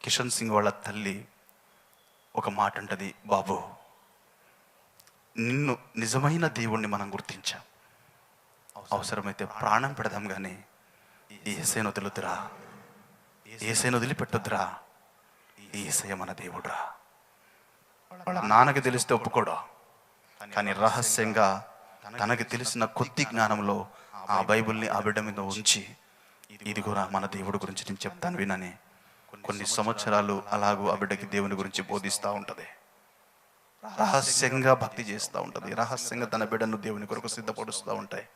కిషన్ సింగ్ వాళ్ళ తల్లి ఒక మాట అంటది, బాబు, నిన్ను నిజమైన దేవుణ్ణి మనం గుర్తించాం, అవసరమైతే ప్రాణం పెడదాం, కానీ యేసయ్యను వదులుతురా, యేసయ్యను వదిలిపెట్టొద్దురా, యేసయ్య మన దేవుడురా. వాళ్ళ నాన్నకి తెలిస్తే ఒప్పుకోడు, కానీ రహస్యంగా తనకి తెలిసిన కొద్ది జ్ఞానంలో ఆ బైబిల్ని ఆ బిడ్డ మీద ఉంచి, ఇదిగోరా మన దేవుడి గురించి నేను చెప్తాను వినని కొన్ని సంవత్సరాలు అలాగూ ఆ బిడ్డకి దేవుని గురించి బోధిస్తూ ఉంటుంది. రహస్యంగా భక్తి చేస్తూ ఉంటుంది, రహస్యంగా తన బిడ్డను దేవుని కొరకు సిద్ధపడుస్తూ ఉంటాయి.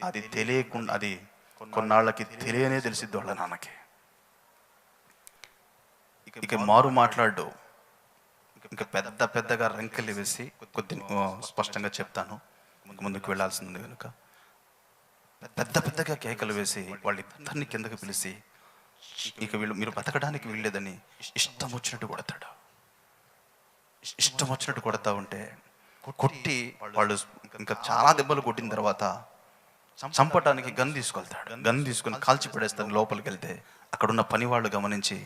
అది తెలియకుండా, అది కొన్నాళ్ళకి తెలియనే తెలిసిద్ది వాళ్ళ నాన్నకి. ఇక మారు మాట్లాడు, ఇంకా పెద్దగా రంకెలు వేసి కొద్ది స్పష్టంగా చెప్తాను, ముందుకు వెళ్ళాల్సింది కనుక పెద్దగా కేకలు వేసి వాళ్ళిద్దరిని కిందకి పిలిచి, ఇక మీరు బతకడానికి వీల్లేదని ఇష్టం వచ్చినట్టు కొడతాడు. ఇష్టం వచ్చినట్టు కొడతా ఉంటే కొట్టి వాళ్ళు ఇంకా చాలా దెబ్బలు కొట్టిన తర్వాత చంపటానికి గన్ తీసుకెళ్తాడు. గన్ తీసుకుని కాల్చి పడేస్తాను. లోపలికి వెళ్తే అక్కడున్న పని వాళ్ళు గమనించి,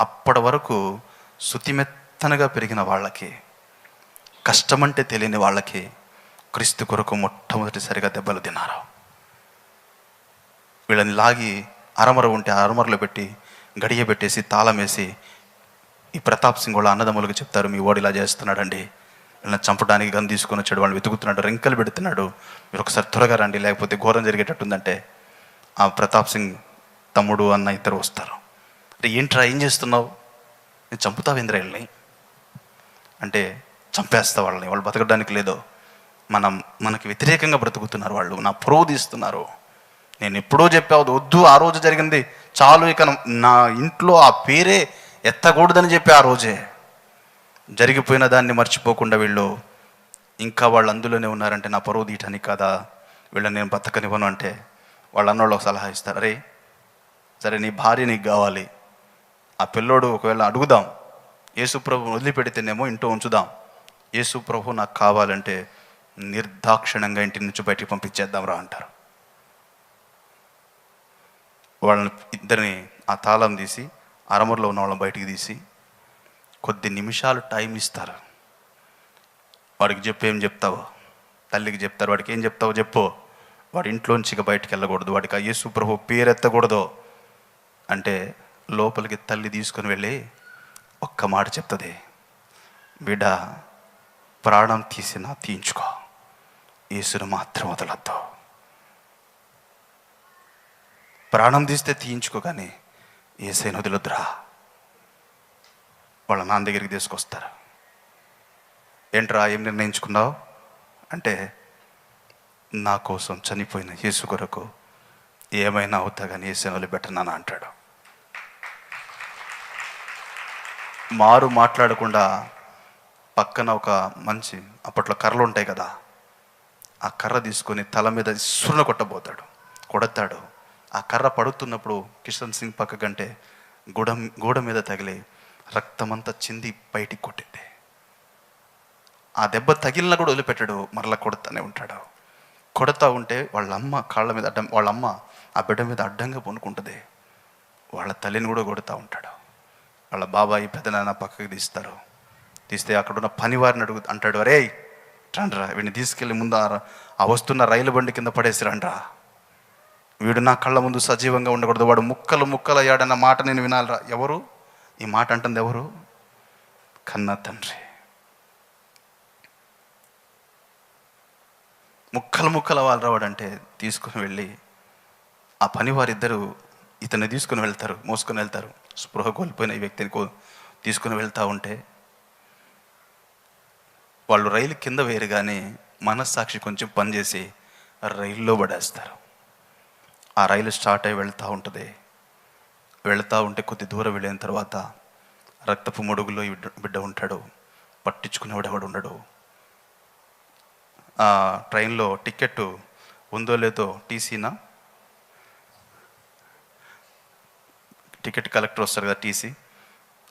అప్పటి వరకు శుతిమెత్తనగా పెరిగిన వాళ్ళకి, కష్టమంటే తెలియని వాళ్ళకి క్రీస్తు కొరకు మొట్టమొదటిసారిగా దెబ్బలు తిన్నారు. వీళ్ళని లాగి అరమర ఉంటే అరమరలో పెట్టి గడియ పెట్టేసి తాళం వేసి, ఈ ప్రతాప్ సింగ్ వాళ్ళ అన్నదమ్ములకు చెప్తారు, మీ వాడు ఇలా చేస్తున్నాడండి, వీళ్ళని చంపడానికి గన్ తీసుకొని వచ్చాడు, వాళ్ళు వెతుకుతున్నాడు, రెంకలు పెడుతున్నాడు, మీరు ఒకసారి త్వరగా రండి లేకపోతే ఘోరం జరిగేటట్టుందంటే ఆ ప్రతాప్ సింగ్ తమ్ముడు అన్న ఇద్దరు వస్తారు. అంటే ఏంట్రా ఏం చేస్తున్నావు, నేను చంపుతావేంద్ర వీళ్ళని అంటే, చంపేస్తా వాళ్ళని, వాళ్ళు బతకడానికి లేదో, మనకి వ్యతిరేకంగా బ్రతుకుతున్నారు వాళ్ళు, నా పరువు తీస్తున్నారు, నేను ఎప్పుడో చెప్పావు వద్దు, ఆ రోజు జరిగింది చాలు, ఇక నా ఇంట్లో ఆ పేరే ఎత్తకూడదని చెప్పి ఆ రోజే జరిగిపోయిన దాన్ని మర్చిపోకుండా వీళ్ళు ఇంకా వాళ్ళు అందులోనే ఉన్నారంటే నా పరువు తీయటానికి కదా, వీళ్ళని నేను బతకనివ్వను అంటే వాళ్ళ అన్నోళ్ళు ఒక సలహా ఇస్తారు, అరే సరే నీ భార్య నీకు కావాలి, ఆ పిల్లోడు ఒకవేళ అడుగుదాం, యేసుప్రభు వదిలిపెడితేనేమో ఇంట్లో ఉంచుదాం, యేసుప్రభు నాకు కావాలంటే నిర్దాక్షిణంగా ఇంటి నుంచి బయటికి పంపించేద్దాం రా అంటారు. వాళ్ళని ఇద్దరిని ఆ తాళం తీసి అరమరలో ఉన్న వాళ్ళని బయటికి తీసి కొద్ది నిమిషాలు టైం ఇస్తారు. వాడికి చెప్పేం చెప్తావు, తల్లికి చెప్తారు, వాడికి ఏం చెప్తావో చెప్పు, వాడి ఇంట్లోంచి ఇక బయటికి వెళ్ళకూడదు, వాడికి ఆ యేసు ప్రభు పేరెత్తకూడదు అంటే లోపలికి తల్లి తీసుకొని వెళ్ళి ఒక్క మాట చెప్తుంది, బిడ్డ ప్రాణం తీసినా తీయించుకో, యేసును మాత్రం వదలొద్దు, ప్రాణం తీస్తే తీయించుకో కానీ యేసుని వదిలొద్దురా. వాళ్ళ నాన్న దగ్గరికి తీసుకొస్తారు. ఏంట్రా ఏం నిర్ణయించుకున్నావు అంటే, నా కోసం చనిపోయిన యేసు కొరకు ఏమైనా అవుతా కానీ యేసుని వదిలిపెట్టనా అంటాడు. మారు మాట్లాడకుండా పక్కన ఒక మంచి అప్పట్లో కర్రలు ఉంటాయి కదా, ఆ కర్ర తీసుకొని తల మీద సుర్ణ కొడతాడు. ఆ కర్ర పడుతున్నప్పుడు కిషన్ సింగ్ పక్క కంటే గోడ మీద తగిలి రక్తమంతా చింది బయటికి కొట్టింది. ఆ దెబ్బ తగిలిన కూడా వదిలిపెట్టాడు, మరలా కొడతానే ఉంటాడు. కొడతా ఉంటే వాళ్ళ అమ్మ కాళ్ళ మీద వాళ్ళ అమ్మ ఆ బిడ్డ మీద అడ్డంగా పొనుకుంటుంది, వాళ్ళ తల్లిని కూడా కొడుతూ ఉంటాడు. వాళ్ళ బాబాయి పెద్దనాన్న పక్కకి తీస్తే అక్కడున్న పనివారిని అంటాడు, అరే రండ్రా వీడిని తీసుకెళ్ళి ముందు ఆ వస్తున్న రైలు బండి కింద పడేసి రండ్రా, వీడు నా కళ్ళ ముందు సజీవంగా ఉండకూడదు, వాడు ముక్కలు అయ్యాడన్న మాట నేను వినాలిరా. ఎవరు ఈ మాట అంటుంది, ఎవరు? కన్న తండ్రి. ముక్కలు వాళ్ళు రావాడంటే తీసుకుని వెళ్ళి ఆ పని వారిద్దరూ ఇతన్ని తీసుకుని వెళ్తారు, మోసుకొని వెళ్తారు. స్పృహ కోల్పోయిన ఈ వ్యక్తిని తీసుకుని వెళ్తూ ఉంటే వాళ్ళు రైలు కింద వేయగానే మనస్సాక్షి కొంచెం పనిచేసి రైల్లో పడేస్తారు. ఆ రైలు స్టార్ట్ అయ్యి వెళ్తూ ఉంటే కొద్ది దూరం వెళ్ళిన తర్వాత రక్తపు మడుగులో ఈ బిడ్డ ఉంటాడు, పట్టించుకునేవాడు ఎవడు ఉండడు. ఆ ట్రైన్లో టికెట్ ఉందో లేదో టికెట్ కలెక్టర్ వస్తారు కదా, టీసీ,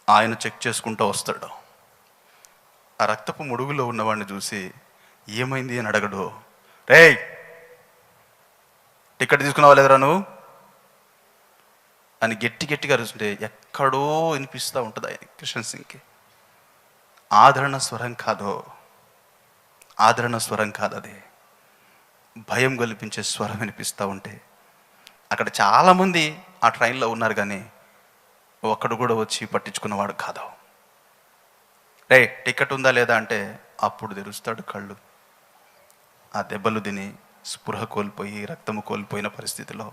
ఆయన చెక్ చేసుకుంటూ వస్తాడు. ఆ రక్తపు ముడుగులో ఉన్నవాడిని చూసి ఏమైంది అని అడగడు, రేయ్ టికెట్ తీసుకున్నావా లేదురా నువ్వు అని గట్టిగా అరుస్తుంటే ఎక్కడో వినిపిస్తూ ఉంటుంది ఆయన కిషన్ సింగ్కి. ఆదరణ స్వరం కాదు అది, భయం గొలిపించే స్వరం వినిపిస్తూ ఉంటే అక్కడ చాలామంది ఆ ట్రైన్లో ఉన్నారు కానీ ఒక్కడు కూడా వచ్చి పట్టించుకున్నవాడు కాదు. రే టికెట్ ఉందా లేదా అంటే అప్పుడు తెరుస్తాడు కళ్ళు. ఆ దెబ్బలు తిని స్పృహ కోల్పోయి రక్తము కోల్పోయిన పరిస్థితిలో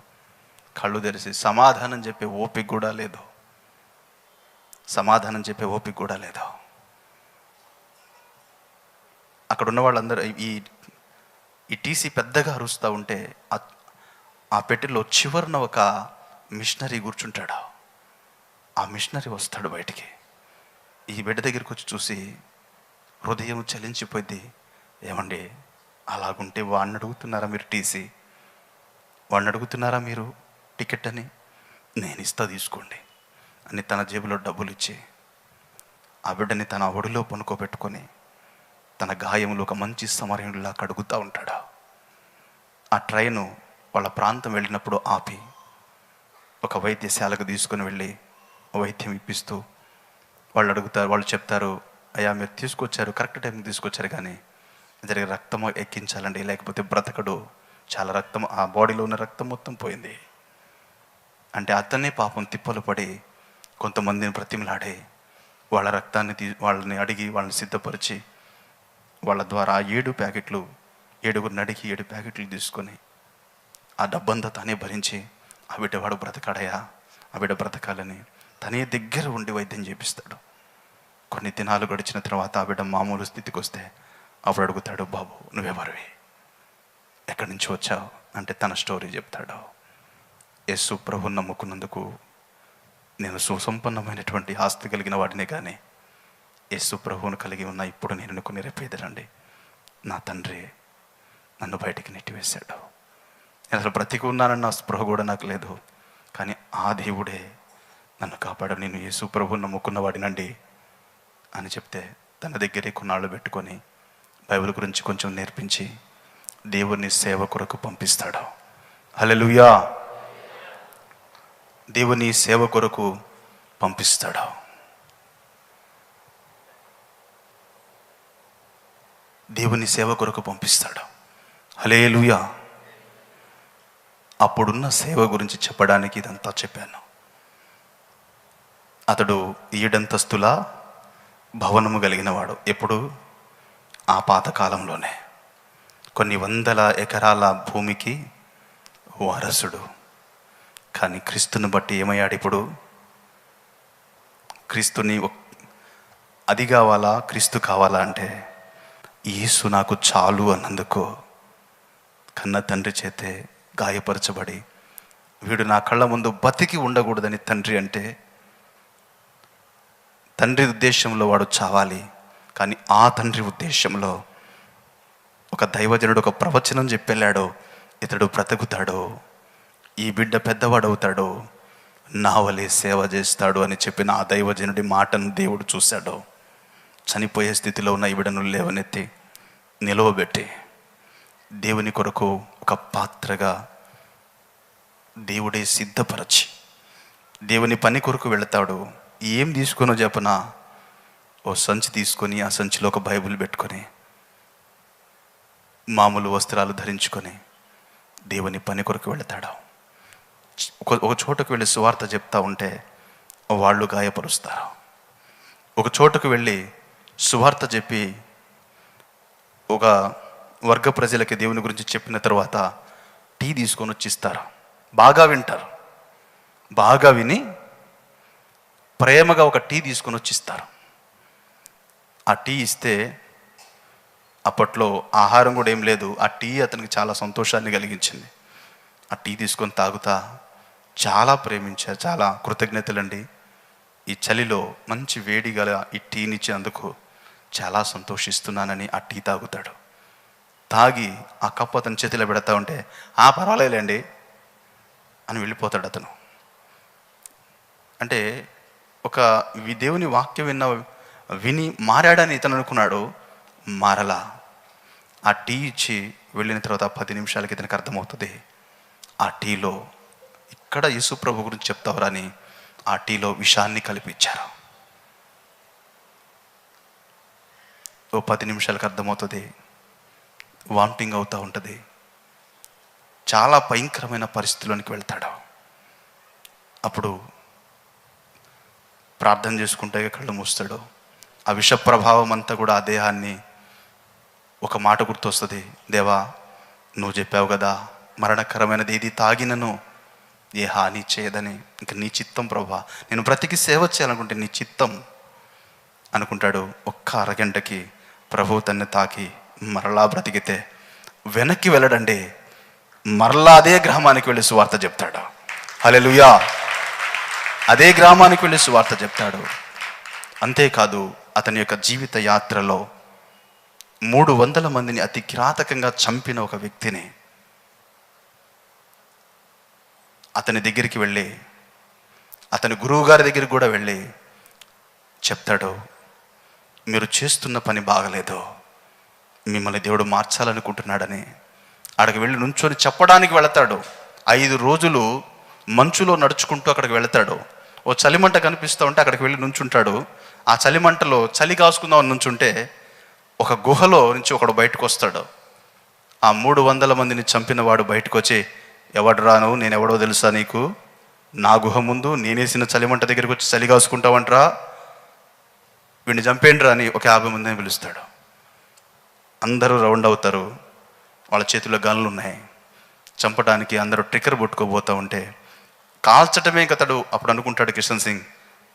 కళ్ళు తెరిచి సమాధానం చెప్పే ఓపిక కూడా లేదు. అక్కడ ఉన్న వాళ్ళందరూ ఈ టీసీ పెద్దగా అరుస్తూ ఉంటే ఆ పెట్టెలో చివరిన ఒక మిషనరీ కూర్చుంటాడు. ఆ మిషనరీ వస్తాడు బయటికి. ఈ బిడ్డ దగ్గరికి వచ్చి చూసి హృదయం చలించిపోయింది. ఏమండి అలాగుంటే వాడిని అడుగుతున్నారా మీరు టీసీ, వాడిని అడుగుతున్నారా మీరు టికెట్ అని? నేను ఇస్తా తీసుకోండి అని తన జేబులో డబ్బులు ఇచ్చి ఆ బిడ్డని తన ఒడిలో పనుకోబెట్టుకొని తన గాయములు ఒక మంచి సమరయుడిలా కడుగుతూ ఉంటాడు. ఆ ట్రైను వాళ్ళ ప్రాంతం వెళ్ళినప్పుడు ఆపి ఒక వైద్యశాలకు తీసుకుని వెళ్ళి వైద్యం ఇప్పిస్తూ వాళ్ళు చెప్తారు, అయ్యా మీరు తీసుకొచ్చారు, కరెక్ట్ టైంకి తీసుకొచ్చారు, కానీ జరిగే రక్తము ఎక్కించాలండి, లేకపోతే బ్రతకడు, చాలా రక్తం, ఆ బాడీలో ఉన్న రక్తం మొత్తం పోయింది. అంటే అతనే పాపం తిప్పలు పడి కొంతమందిని బ్రతిమలాడి వాళ్ళ రక్తాన్ని వాళ్ళని అడిగి వాళ్ళని సిద్ధపరిచి వాళ్ళ ద్వారా 7 ప్యాకెట్లు, 7గురిని అడిగి 7 ప్యాకెట్లు తీసుకొని ఆ డబ్బంతా తనే భరించి ఆ బిడ్డవాడు బ్రతకాడయా, ఆ బిడ్డ బ్రతకాలని తనే దగ్గర ఉండి వైద్యం చేపిస్తాడు. కొన్ని దినాలు గడిచిన తర్వాత ఆ బిడ్డ మామూలు స్థితికి వస్తే అప్పుడు అడుగుతాడు, బాబు నువ్వెవరివి, ఎక్కడి నుంచి వచ్చావు అంటే తన స్టోరీ చెప్తాడు. యేసు ప్రభువుని నమ్ముకున్నందుకు నేను సుసంపన్నమైనటువంటి ఆస్తి కలిగిన వాడినే, కానీ యేసు ప్రభువును కలిగి ఉన్న ఇప్పుడు నేను కొన్ని రేపేదనండి, నా తండ్రి నన్ను బయటికి నెట్టివేశాడు. నేను అసలు బ్రతికి ఉన్నానన్న స్పృహ కూడా నాకు లేదు, కానీ ఆ దేవుడే నన్ను కాపాడు, నేను యేసు ప్రభువుని నమ్ముకున్న వాడినండి అని చెప్తే తన దగ్గరే కొన్నాళ్ళు పెట్టుకొని బైబిల్ గురించి కొంచెం నేర్పించి దేవుని సేవ కొరకు పంపిస్తాడు. హల్లెలూయా. దేవుని సేవ కొరకు పంపిస్తాడు. దేవుని సేవ కొరకు పంపిస్తాడు. హల్లెలూయా. అప్పుడున్న సేవ గురించి చెప్పడానికి ఇదంతా చెప్పాను. అతడు 7 అంతస్తుల భవనము కలిగిన వాడు. ఎప్పుడు? ఆ పాతకాలంలోనే. కొన్ని వందల ఎకరాల భూమికి వారసుడు. కానీ క్రీస్తుని బట్టి ఏమయ్యాడు ఇప్పుడు? క్రీస్తుని అది కావాలా, క్రీస్తు కావాలా అంటే యేసు నాకు చాలు అన్నందుకు కన్న తండ్రి చేతే గాయపరచబడి వీడు నా కళ్ళ ముందు బతికి ఉండకూడదని తండ్రి అంటే, తండ్రి ఉద్దేశంలో వాడు చావాలి, కానీ ఆ తండ్రి ఉద్దేశంలో ఒక దైవజనుడు ఒక ప్రవచనం చెప్పెళ్ళాడు, ఇతడు బ్రతుకుతాడు, ఈ బిడ్డ పెద్దవాడవుతాడు, నా వలే సేవ చేస్తాడు అని చెప్పిన ఆ దైవజనుడి మాటను దేవుడు చూశాడు. చనిపోయే స్థితిలో ఉన్న ఈ బిడ్డను లేవనెత్తి నిలవబెట్టి దేవుని కొరకు ఒక పాత్రగా దేవుడే సిద్ధపరచి దేవుని పని కొరకు వెళతాడు. ఏం తీసుకునో చెప్పనా, ఓ సంచి తీసుకొని ఆ సంచిలో ఒక బైబిల్ పెట్టుకొని మామూలు వస్త్రాలు ధరించుకొని దేవుని పని కొరకు వెళతాడు. ఒక చోటుకు వెళ్ళి సువార్త చెప్తా ఉంటే వాళ్ళు గాయపరుస్తారు. ఒక చోటుకు వెళ్ళి సువార్త చెప్పి ఒక వర్గ ప్రజలకి దేవుని గురించి చెప్పిన తర్వాత టీ తీసుకొని వచ్చి ఇస్తారు. బాగా వింటారు, బాగా విని ప్రేమగా ఒక టీ తీసుకొని వచ్చి ఇస్తారు. ఆ టీ ఇస్తే అప్పట్లో ఆహారం కూడా ఏం లేదు, ఆ టీ అతనికి చాలా సంతోషాన్ని కలిగించింది. ఆ టీ తీసుకొని తాగుతా చాలా ప్రేమించారు, చాలా కృతజ్ఞతలండి, ఈ చలిలో మంచి వేడి గల ఈ టీనిచ్చినందుకు చాలా సంతోషిస్తున్నానని ఆ టీ తాగుతాడు. తాగి ఆ కప్పు అతని చేతిలో పెడతా ఉంటే పర్వాలేదండి అని వెళ్ళిపోతాడు అతను. అంటే ఒక దేవుని వాక్యం విని మారాడని ఇతను అనుకున్నాడు, మారలా. ఆ టీ ఇచ్చి వెళ్ళిన తర్వాత 10 నిమిషాలకి ఇతనికి అర్థమవుతుంది, ఆ టీలో ఇక్కడ యేసు ప్రభు గురించి చెప్తావరని ఆ టీలో విషాన్ని కలిపిచ్చారు. ఓ 10 నిమిషాలకు అర్థమవుతుంది, వామిటింగ్ అవుతూ ఉంటుంది, చాలా భయంకరమైన పరిస్థితిలోనికి వెళ్తాడు. అప్పుడు ప్రార్థన చేసుకుంటే కళ్ళు మూస్తాడు. ఆ విష ప్రభావం అంతా కూడా ఆ దేహాన్ని, ఒక మాట గుర్తొస్తుంది, దేవా నువ్వు చెప్పావు కదా మరణకరమైనది ఏది తాగినను ఏ హాని చేయదని, ఇంక నీ చిత్తం ప్రభా, నేను బ్రతికి సేవ చేయాలనుకుంటే నీ చిత్తం అనుకుంటాడు. ఒక్క అరగంటకి ప్రభు తన్ని తాకి మరలా బ్రతికితే వెనక్కి వెళ్ళడండి, మరలా అదే గ్రామానికి వెళ్ళి సువార్త చెప్తాడు. హల్లెలూయా. అదే గ్రామానికి వెళ్ళి సువార్త చెప్తాడు. అంతేకాదు అతని యొక్క జీవిత యాత్రలో 300 మందిని అతి కిరాతకంగా చంపిన ఒక వ్యక్తిని అతని దగ్గరికి వెళ్ళి, అతని గురువుగారి దగ్గరికి కూడా వెళ్ళి చెప్తాడు, మీరు చేస్తున్న పని బాగలేదు, మిమ్మల్ని దేవుడు మార్చాలనుకుంటున్నాడని అక్కడికి వెళ్ళి నుంచొని చెప్పడానికి వెళతాడు. 5 రోజులు మంచులో నడుచుకుంటూ అక్కడికి వెళతాడు. ఓ చలిమంట కనిపిస్తూ ఉంటే అక్కడికి వెళ్ళి నుంచుంటాడు. ఆ చలిమంటలో చలి కాసుకుందామని నుంచుంటే ఒక గుహలో నుంచి ఒకడు బయటకు వస్తాడు. ఆ 300 మందిని చంపిన వాడు బయటకు వచ్చి, ఎవడు రాను, నేను ఎవడో తెలుసా నీకు, నా గుహ ముందు నేనేసిన చలిమంట దగ్గరికి వచ్చి చలి కాసుకుంటావంటరా, వీడిని చంపేండ్రా అని ఒక 50 మందిని పిలుస్తాడు. అందరూ రౌండ్ అవుతారు. వాళ్ళ చేతిలో గన్లు ఉన్నాయి. చంపడానికి అందరూ ట్రిక్కర్ పట్టుకోబోతూ ఉంటే కాల్చటమే కతడు. అప్పుడు అనుకుంటాడు కిషన్ సింగ్,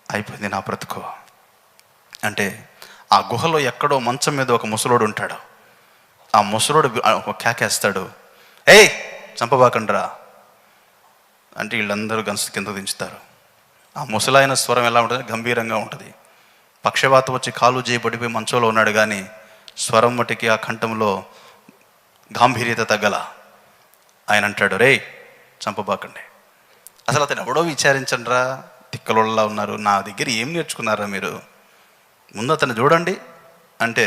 అయిపోయింది నా బ్రతుకు. అంటే ఆ గుహలో ఎక్కడో మంచం మీద ఒక ముసలోడు ఉంటాడు. ఆ ముసలోడు ఒక కేకేస్తాడు, ఏయ్ చంపబాకండ్రా అంటే వీళ్ళందరూ గన్స్ కింద దించుతారు. ఆ ముసలాయన స్వరం ఎలా ఉంటుంది, గంభీరంగా ఉంటుంది. పక్షవాతం వచ్చి కాలు చేయబడిపోయి మంచంలో ఉన్నాడు, కానీ స్వరం మటుకి ఆ కంఠంలో గాంభీర్యత తగ్గల. ఆయన అంటాడు, రే చంపబాకండి. అసలు అతను ఎవడో విచారించండిరా, తిక్కలోళ్ళలా ఉన్నారు, నా దగ్గర ఏం నేర్చుకున్నారా మీరు, ముందు అతను చూడండి అంటే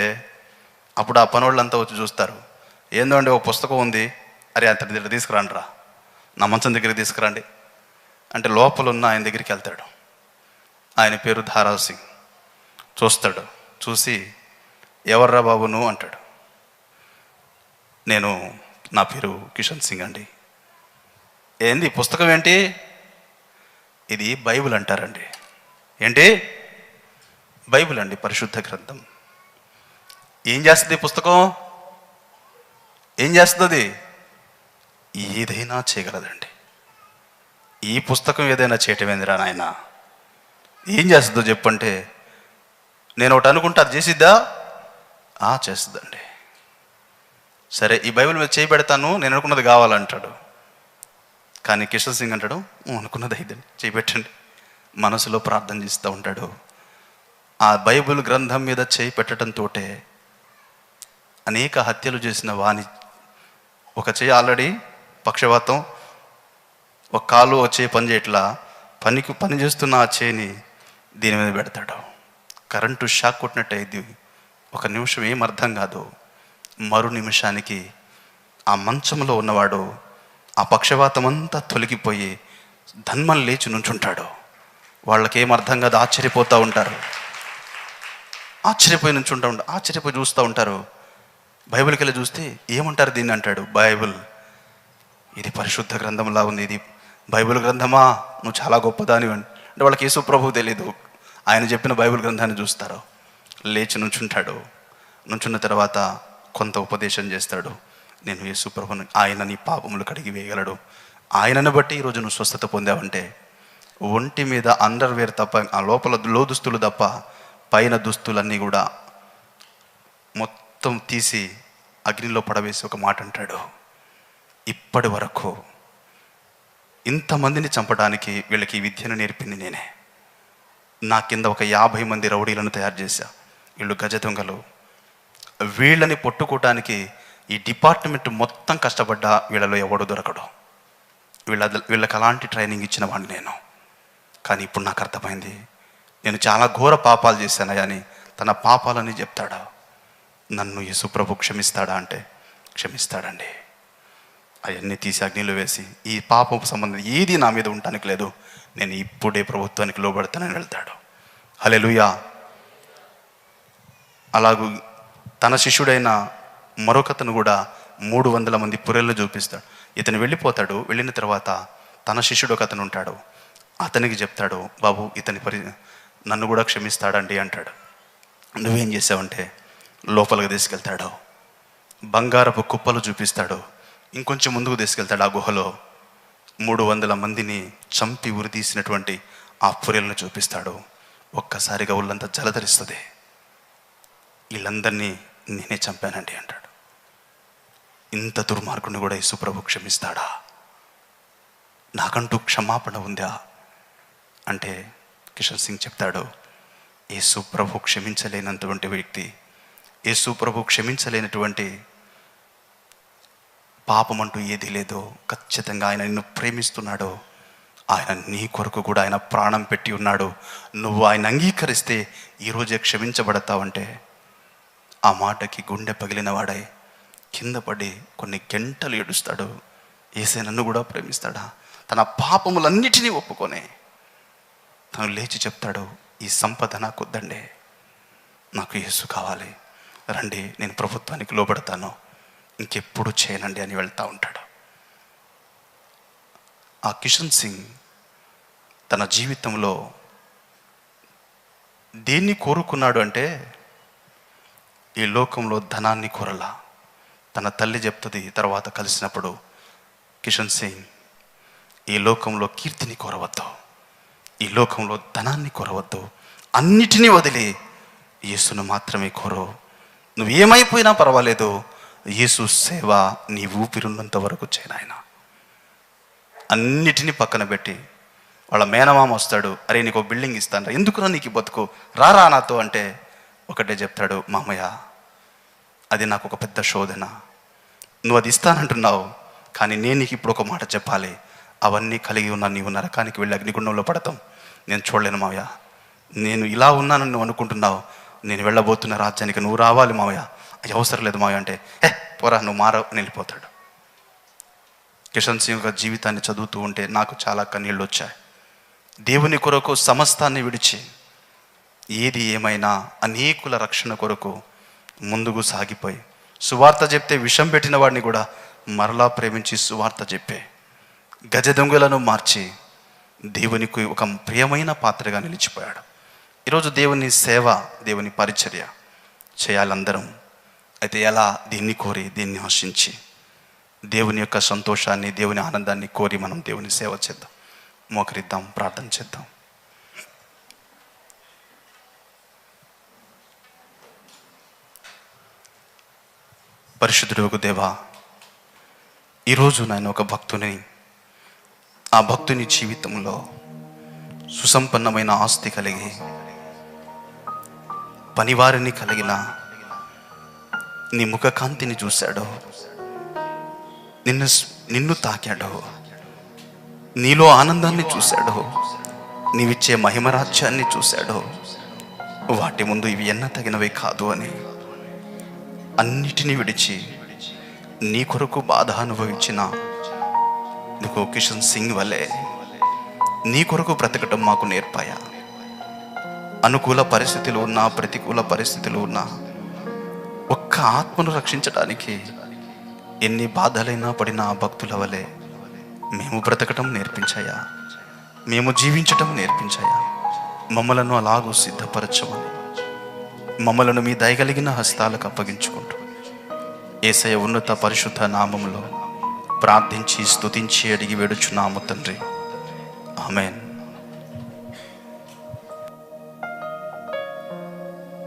అప్పుడు ఆ పనోళ్ళంతా వచ్చి చూస్తారు. ఏందో అండి, ఒక పుస్తకం ఉంది, అరే అతని దగ్గర తీసుకురండి రా, నా మంచం దగ్గరికి తీసుకురండి అంటే లోపల ఉన్న ఆయన దగ్గరికి వెళ్తాడు. ఆయన పేరు ధారావ్ సింగ్. చూస్తాడు, చూసి ఎవర్రా బాబు నువ్వు అంటాడు. నా పేరు కిషన్ సింగ్ అండి. ఏంది పుస్తకం ఏంటి, ఇది బైబిల్ అంటారండి. ఏంటి, బైబిల్ అండి, పరిశుద్ధ గ్రంథం. ఏం చేస్తుంది పుస్తకం, ఏం చేస్తుంది, ఏదైనా చేయగలదండి. ఈ పుస్తకం ఏదైనా చేయటమేందిరా నాయన, ఏం చేస్తుందో చెప్పంటే, నేను ఒకటి అనుకుంటే అది చేసిద్దా, చేస్తుందండి. సరే ఈ బైబిల్ మీద చేయి పెడతాను, నేను అనుకున్నది కావాలంటాడు. కానీ కిషన్ సింగ్ అంటాడు, అనుకున్నది అయిద్దండి, చేయి పెట్టండి. మనసులో ప్రార్థన చేస్తూ ఉంటాడు. ఆ బైబిల్ గ్రంథం మీద చేయి పెట్టడంతో అనేక హత్యలు చేసిన వాణి, ఒక చేయి ఆల్రెడీ పక్షవాతం, ఒక కాలు ఒక చేయి పని చేయట్లా, పని చేస్తున్న ఆ చేయిని దీని మీద పెడతాడు. కరెంటు షాక్ కొట్టినట్టు అయింది. ఒక నిమిషం ఏం అర్థం కాదు. మరు నిమిషానికి ఆ మంచంలో ఉన్నవాడు ఆ పక్షవాతం అంతా తొలగిపోయి ధన్మని లేచి నుంచుంటాడు. వాళ్ళకేం అర్థం కాదు, ఆశ్చర్యపోతూ ఉంటారు. ఆశ్చర్యపోయి చూస్తూ ఉంటారు. బైబిల్కి వెళ్ళి చూస్తే ఏమంటారు దీన్ని అంటాడు, బైబిల్ ఇది పరిశుద్ధ గ్రంథంలా ఉంది, ఇది బైబిల్ గ్రంథమా, నువ్వు చాలా గొప్పదాని అంటే వాళ్ళకి యేసు ప్రభువు తెలీదు. ఆయన చెప్పిన బైబిల్ గ్రంథాన్ని చూస్తారు. లేచి నుంచుంటాడు. నుంచున్న తర్వాత కొంత ఉపదేశం చేస్తాడు. నేను యేసు ప్రభువుని, ఆయన నీ పాపములు కడిగి వేయగలడు, ఆయనను బట్టి ఈరోజు నువ్వు స్వస్థత పొందావంటే ఒంటి మీద అండర్వేర్ తప్ప, ఆ లోపల లోదుస్తులు తప్ప పైన దుస్తులన్నీ కూడా మొత్తం తీసి అగ్నిలో పడవేసి ఒక మాట అంటాడు, ఇప్పటి వరకు ఇంతమందిని చంపడానికి వీళ్ళకి ఈ విద్యను నేర్పింది నేనే. నా కింద ఒక 50 మంది రౌడీలను తయారు చేశా, వీళ్ళు గజ దొంగలు. వీళ్ళని పట్టుకోవటానికి ఈ డిపార్ట్మెంట్ మొత్తం కష్టపడ్డా వీళ్ళలో ఎవడు దొరకడు. వీళ్ళకి అలాంటి ట్రైనింగ్ ఇచ్చిన వాడిని నేను. కానీ ఇప్పుడు నాకు అర్థమైంది, నేను చాలా ఘోర పాపాలు చేశానయ్యా అని తన పాపాలని చెప్తాడా. నన్ను యేసు ప్రభు క్షమిస్తాడా అంటే క్షమిస్తాడండి. అవన్నీ తీసి అగ్నిలో వేసి, ఈ పాపం సంబంధం ఏది నా మీద ఉండటానికి లేదు, నేను ఇప్పుడే ప్రభుత్వానికి లోబడతానని వెళ్తాడు. హల్లెలూయా. అలాగూ తన శిష్యుడైన మరొకతను కూడా 300 మంది పురెళ్ళు చూపిస్తాడు. ఇతను వెళ్ళిపోతాడు. వెళ్ళిన తర్వాత తన శిష్యుడు ఒక అతను ఉంటాడు. అతనికి చెప్తాడు, బాబు ఇతని నన్ను కూడా క్షమిస్తాడండి అంటాడు. నువ్వేం చేసావంటే లోపలికి తీసుకెళ్తాడు. బంగారపు కుప్పలు చూపిస్తాడు. ఇంకొంచెం ముందుకు తీసుకెళ్తాడు. ఆ గుహలో 300 మందిని చంపి ఉరితీసినటువంటి ఆ పురెలను చూపిస్తాడు. ఒక్కసారిగా ఒళ్ళంతా జలధరిస్తుంది. వీళ్ళందరినీ నేనే చంపానండి అంటాడు. ఇంత దుర్మార్గుని కూడా యేసు ప్రభు క్షమిస్తాడా, నాకంటూ క్షమాపణ ఉందా అంటే కిషన్ సింగ్ చెప్తాడు, యేసు ప్రభు క్షమించలేనటువంటి వ్యక్తి, యేసు ప్రభు క్షమించలేనటువంటి పాపం అంటూ ఏది లేదో, ఖచ్చితంగా ఆయన నిన్ను ప్రేమిస్తున్నాడు. ఆయన నీ కొరకు కూడా ఆయన ప్రాణం పెట్టి ఉన్నాడు. నువ్వు ఆయన అంగీకరిస్తే ఈరోజే క్షమించబడతావంటే ఆ మాటకి గుండె పగిలిన వాడై కింద పడి కొన్ని గంటలు ఏడుస్తాడు. యేసే నన్ను కూడా ప్రేమిస్తాడా? తన పాపములన్నిటినీ ఒప్పుకొని తను లేచి చెప్తాడు, ఈ సంపద నాకు వద్దండి, నాకు యేసు కావాలి, రండి నేను ప్రభుత్వానికి లోబడతాను, ఇంకెప్పుడు చేయనండి అని వెళ్తూ ఉంటాడు. ఆ కిషన్ సింగ్ తన జీవితంలో దేన్ని కోరుకున్నాడు అంటే, ఈ లోకంలో ధనాన్ని కోరలా. తన తల్లి చెప్తుంది తర్వాత కలిసినప్పుడు, కిషన్ సింగ్, ఈ లోకంలో కీర్తిని కోరవద్దు, ఈ లోకంలో ధనాన్ని కోరవద్దు, అన్నిటినీ వదిలి యేసును మాత్రమే కోరు. నువ్వు ఏమైపోయినా పర్వాలేదు, యేసు సేవ నీ ఊపిరున్నంత వరకు చేయనాయన. అన్నిటినీ పక్కన పెట్టి వాళ్ళ మేనమామ వస్తాడు, అరే నీకు ఒక బిల్డింగ్ ఇస్తాను, ఎందుకురా నీకు బతుకు, రారా నాతో అంటే ఒకటే చెప్తాడు, మామయ్య అది నాకు ఒక పెద్ద శోధన, నువ్వు అది ఇస్తానంటున్నావు, కానీ నేను నీకు ఇప్పుడు ఒక మాట చెప్పాలి, అవన్నీ కలిగి ఉన్న నీవు నరకానికి వెళ్ళి అగ్నిగుండంలో పడతాం, నేను చూడలేను మావయ్య, నేను ఇలా ఉన్నానని నువ్వు అనుకుంటున్నావు, నేను వెళ్ళబోతున్న రాజ్యానికి నువ్వు రావాలి మావయ్య, అది అవసరం లేదు మావయ్య అంటే, పోరా నువ్వు మారవు అని వెళ్ళిపోతాడు. కిషన్ సింగ్ యొక్క జీవితాన్ని చదువుతూ ఉంటే నాకు చాలా కన్నీళ్ళు వచ్చాయి. దేవుని కొరకు సమస్తాన్ని విడిచి ఏది ఏమైనా అనేకుల రక్షణ కొరకు ముందుకు సాగిపోయి సువార్త చెప్తే విషం పెట్టిన వాడిని కూడా మరలా ప్రేమించి సువార్త చెప్పే గజ దొంగలను మార్చి దేవునికి ఒక ప్రియమైన పాత్రగా నిలిచిపోయాడు. ఈరోజు దేవుని సేవ, దేవుని పరిచర్య చేయాలందరం. అయితే ఎలా? దీన్ని కోరి, దీన్ని ఆశించి, దేవుని యొక్క సంతోషాన్ని, దేవుని ఆనందాన్ని కోరి మనం దేవుని సేవ చేద్దాం. మోకరిద్దాం, ప్రార్థన చేద్దాం. పరిశుద్ధుడు దేవా, ఈరోజు నేను ఒక భక్తుని, ఆ భక్తుని జీవితంలో సుసంపన్నమైన ఆస్తి కలిగి, పనివారిని కలిగిన నీ ముఖకాంతిని చూశాడు, నిన్ను తాకాడు, నీలో ఆనందాన్ని చూశాడు, నీవిచ్చే మహిమరాజ్యాన్ని చూశాడు. వాటి ముందు ఇవి ఎన్న తగినవి కాదు అని అన్నిటినీ విడిచి నీ కొరకు బాధ అనుభవించిన నీకు కిషన్ సింగ్ వలె నీ కొరకు బ్రతకటం మాకు నేర్పాయా. అనుకూల పరిస్థితులు ఉన్నా, ప్రతికూల పరిస్థితులు ఉన్నా, ఒక్క ఆత్మను రక్షించడానికి ఎన్ని బాధలైనా పడిన ఆ భక్తుల వలె మేము బ్రతకటం నేర్పించాయా, మేము జీవించటం నేర్పించాయా. మమ్మలను అలాగూ సిద్ధపరచమని, మమ్మలను మీ దయగలిగిన హస్తాలకు అప్పగించుకుంటూ యేసయ్య ఉన్నత పరిశుద్ధ నామములో ప్రార్థించి స్తుతించి అడిగి వేడుచున్నాము తండ్రి. ఆమేన్.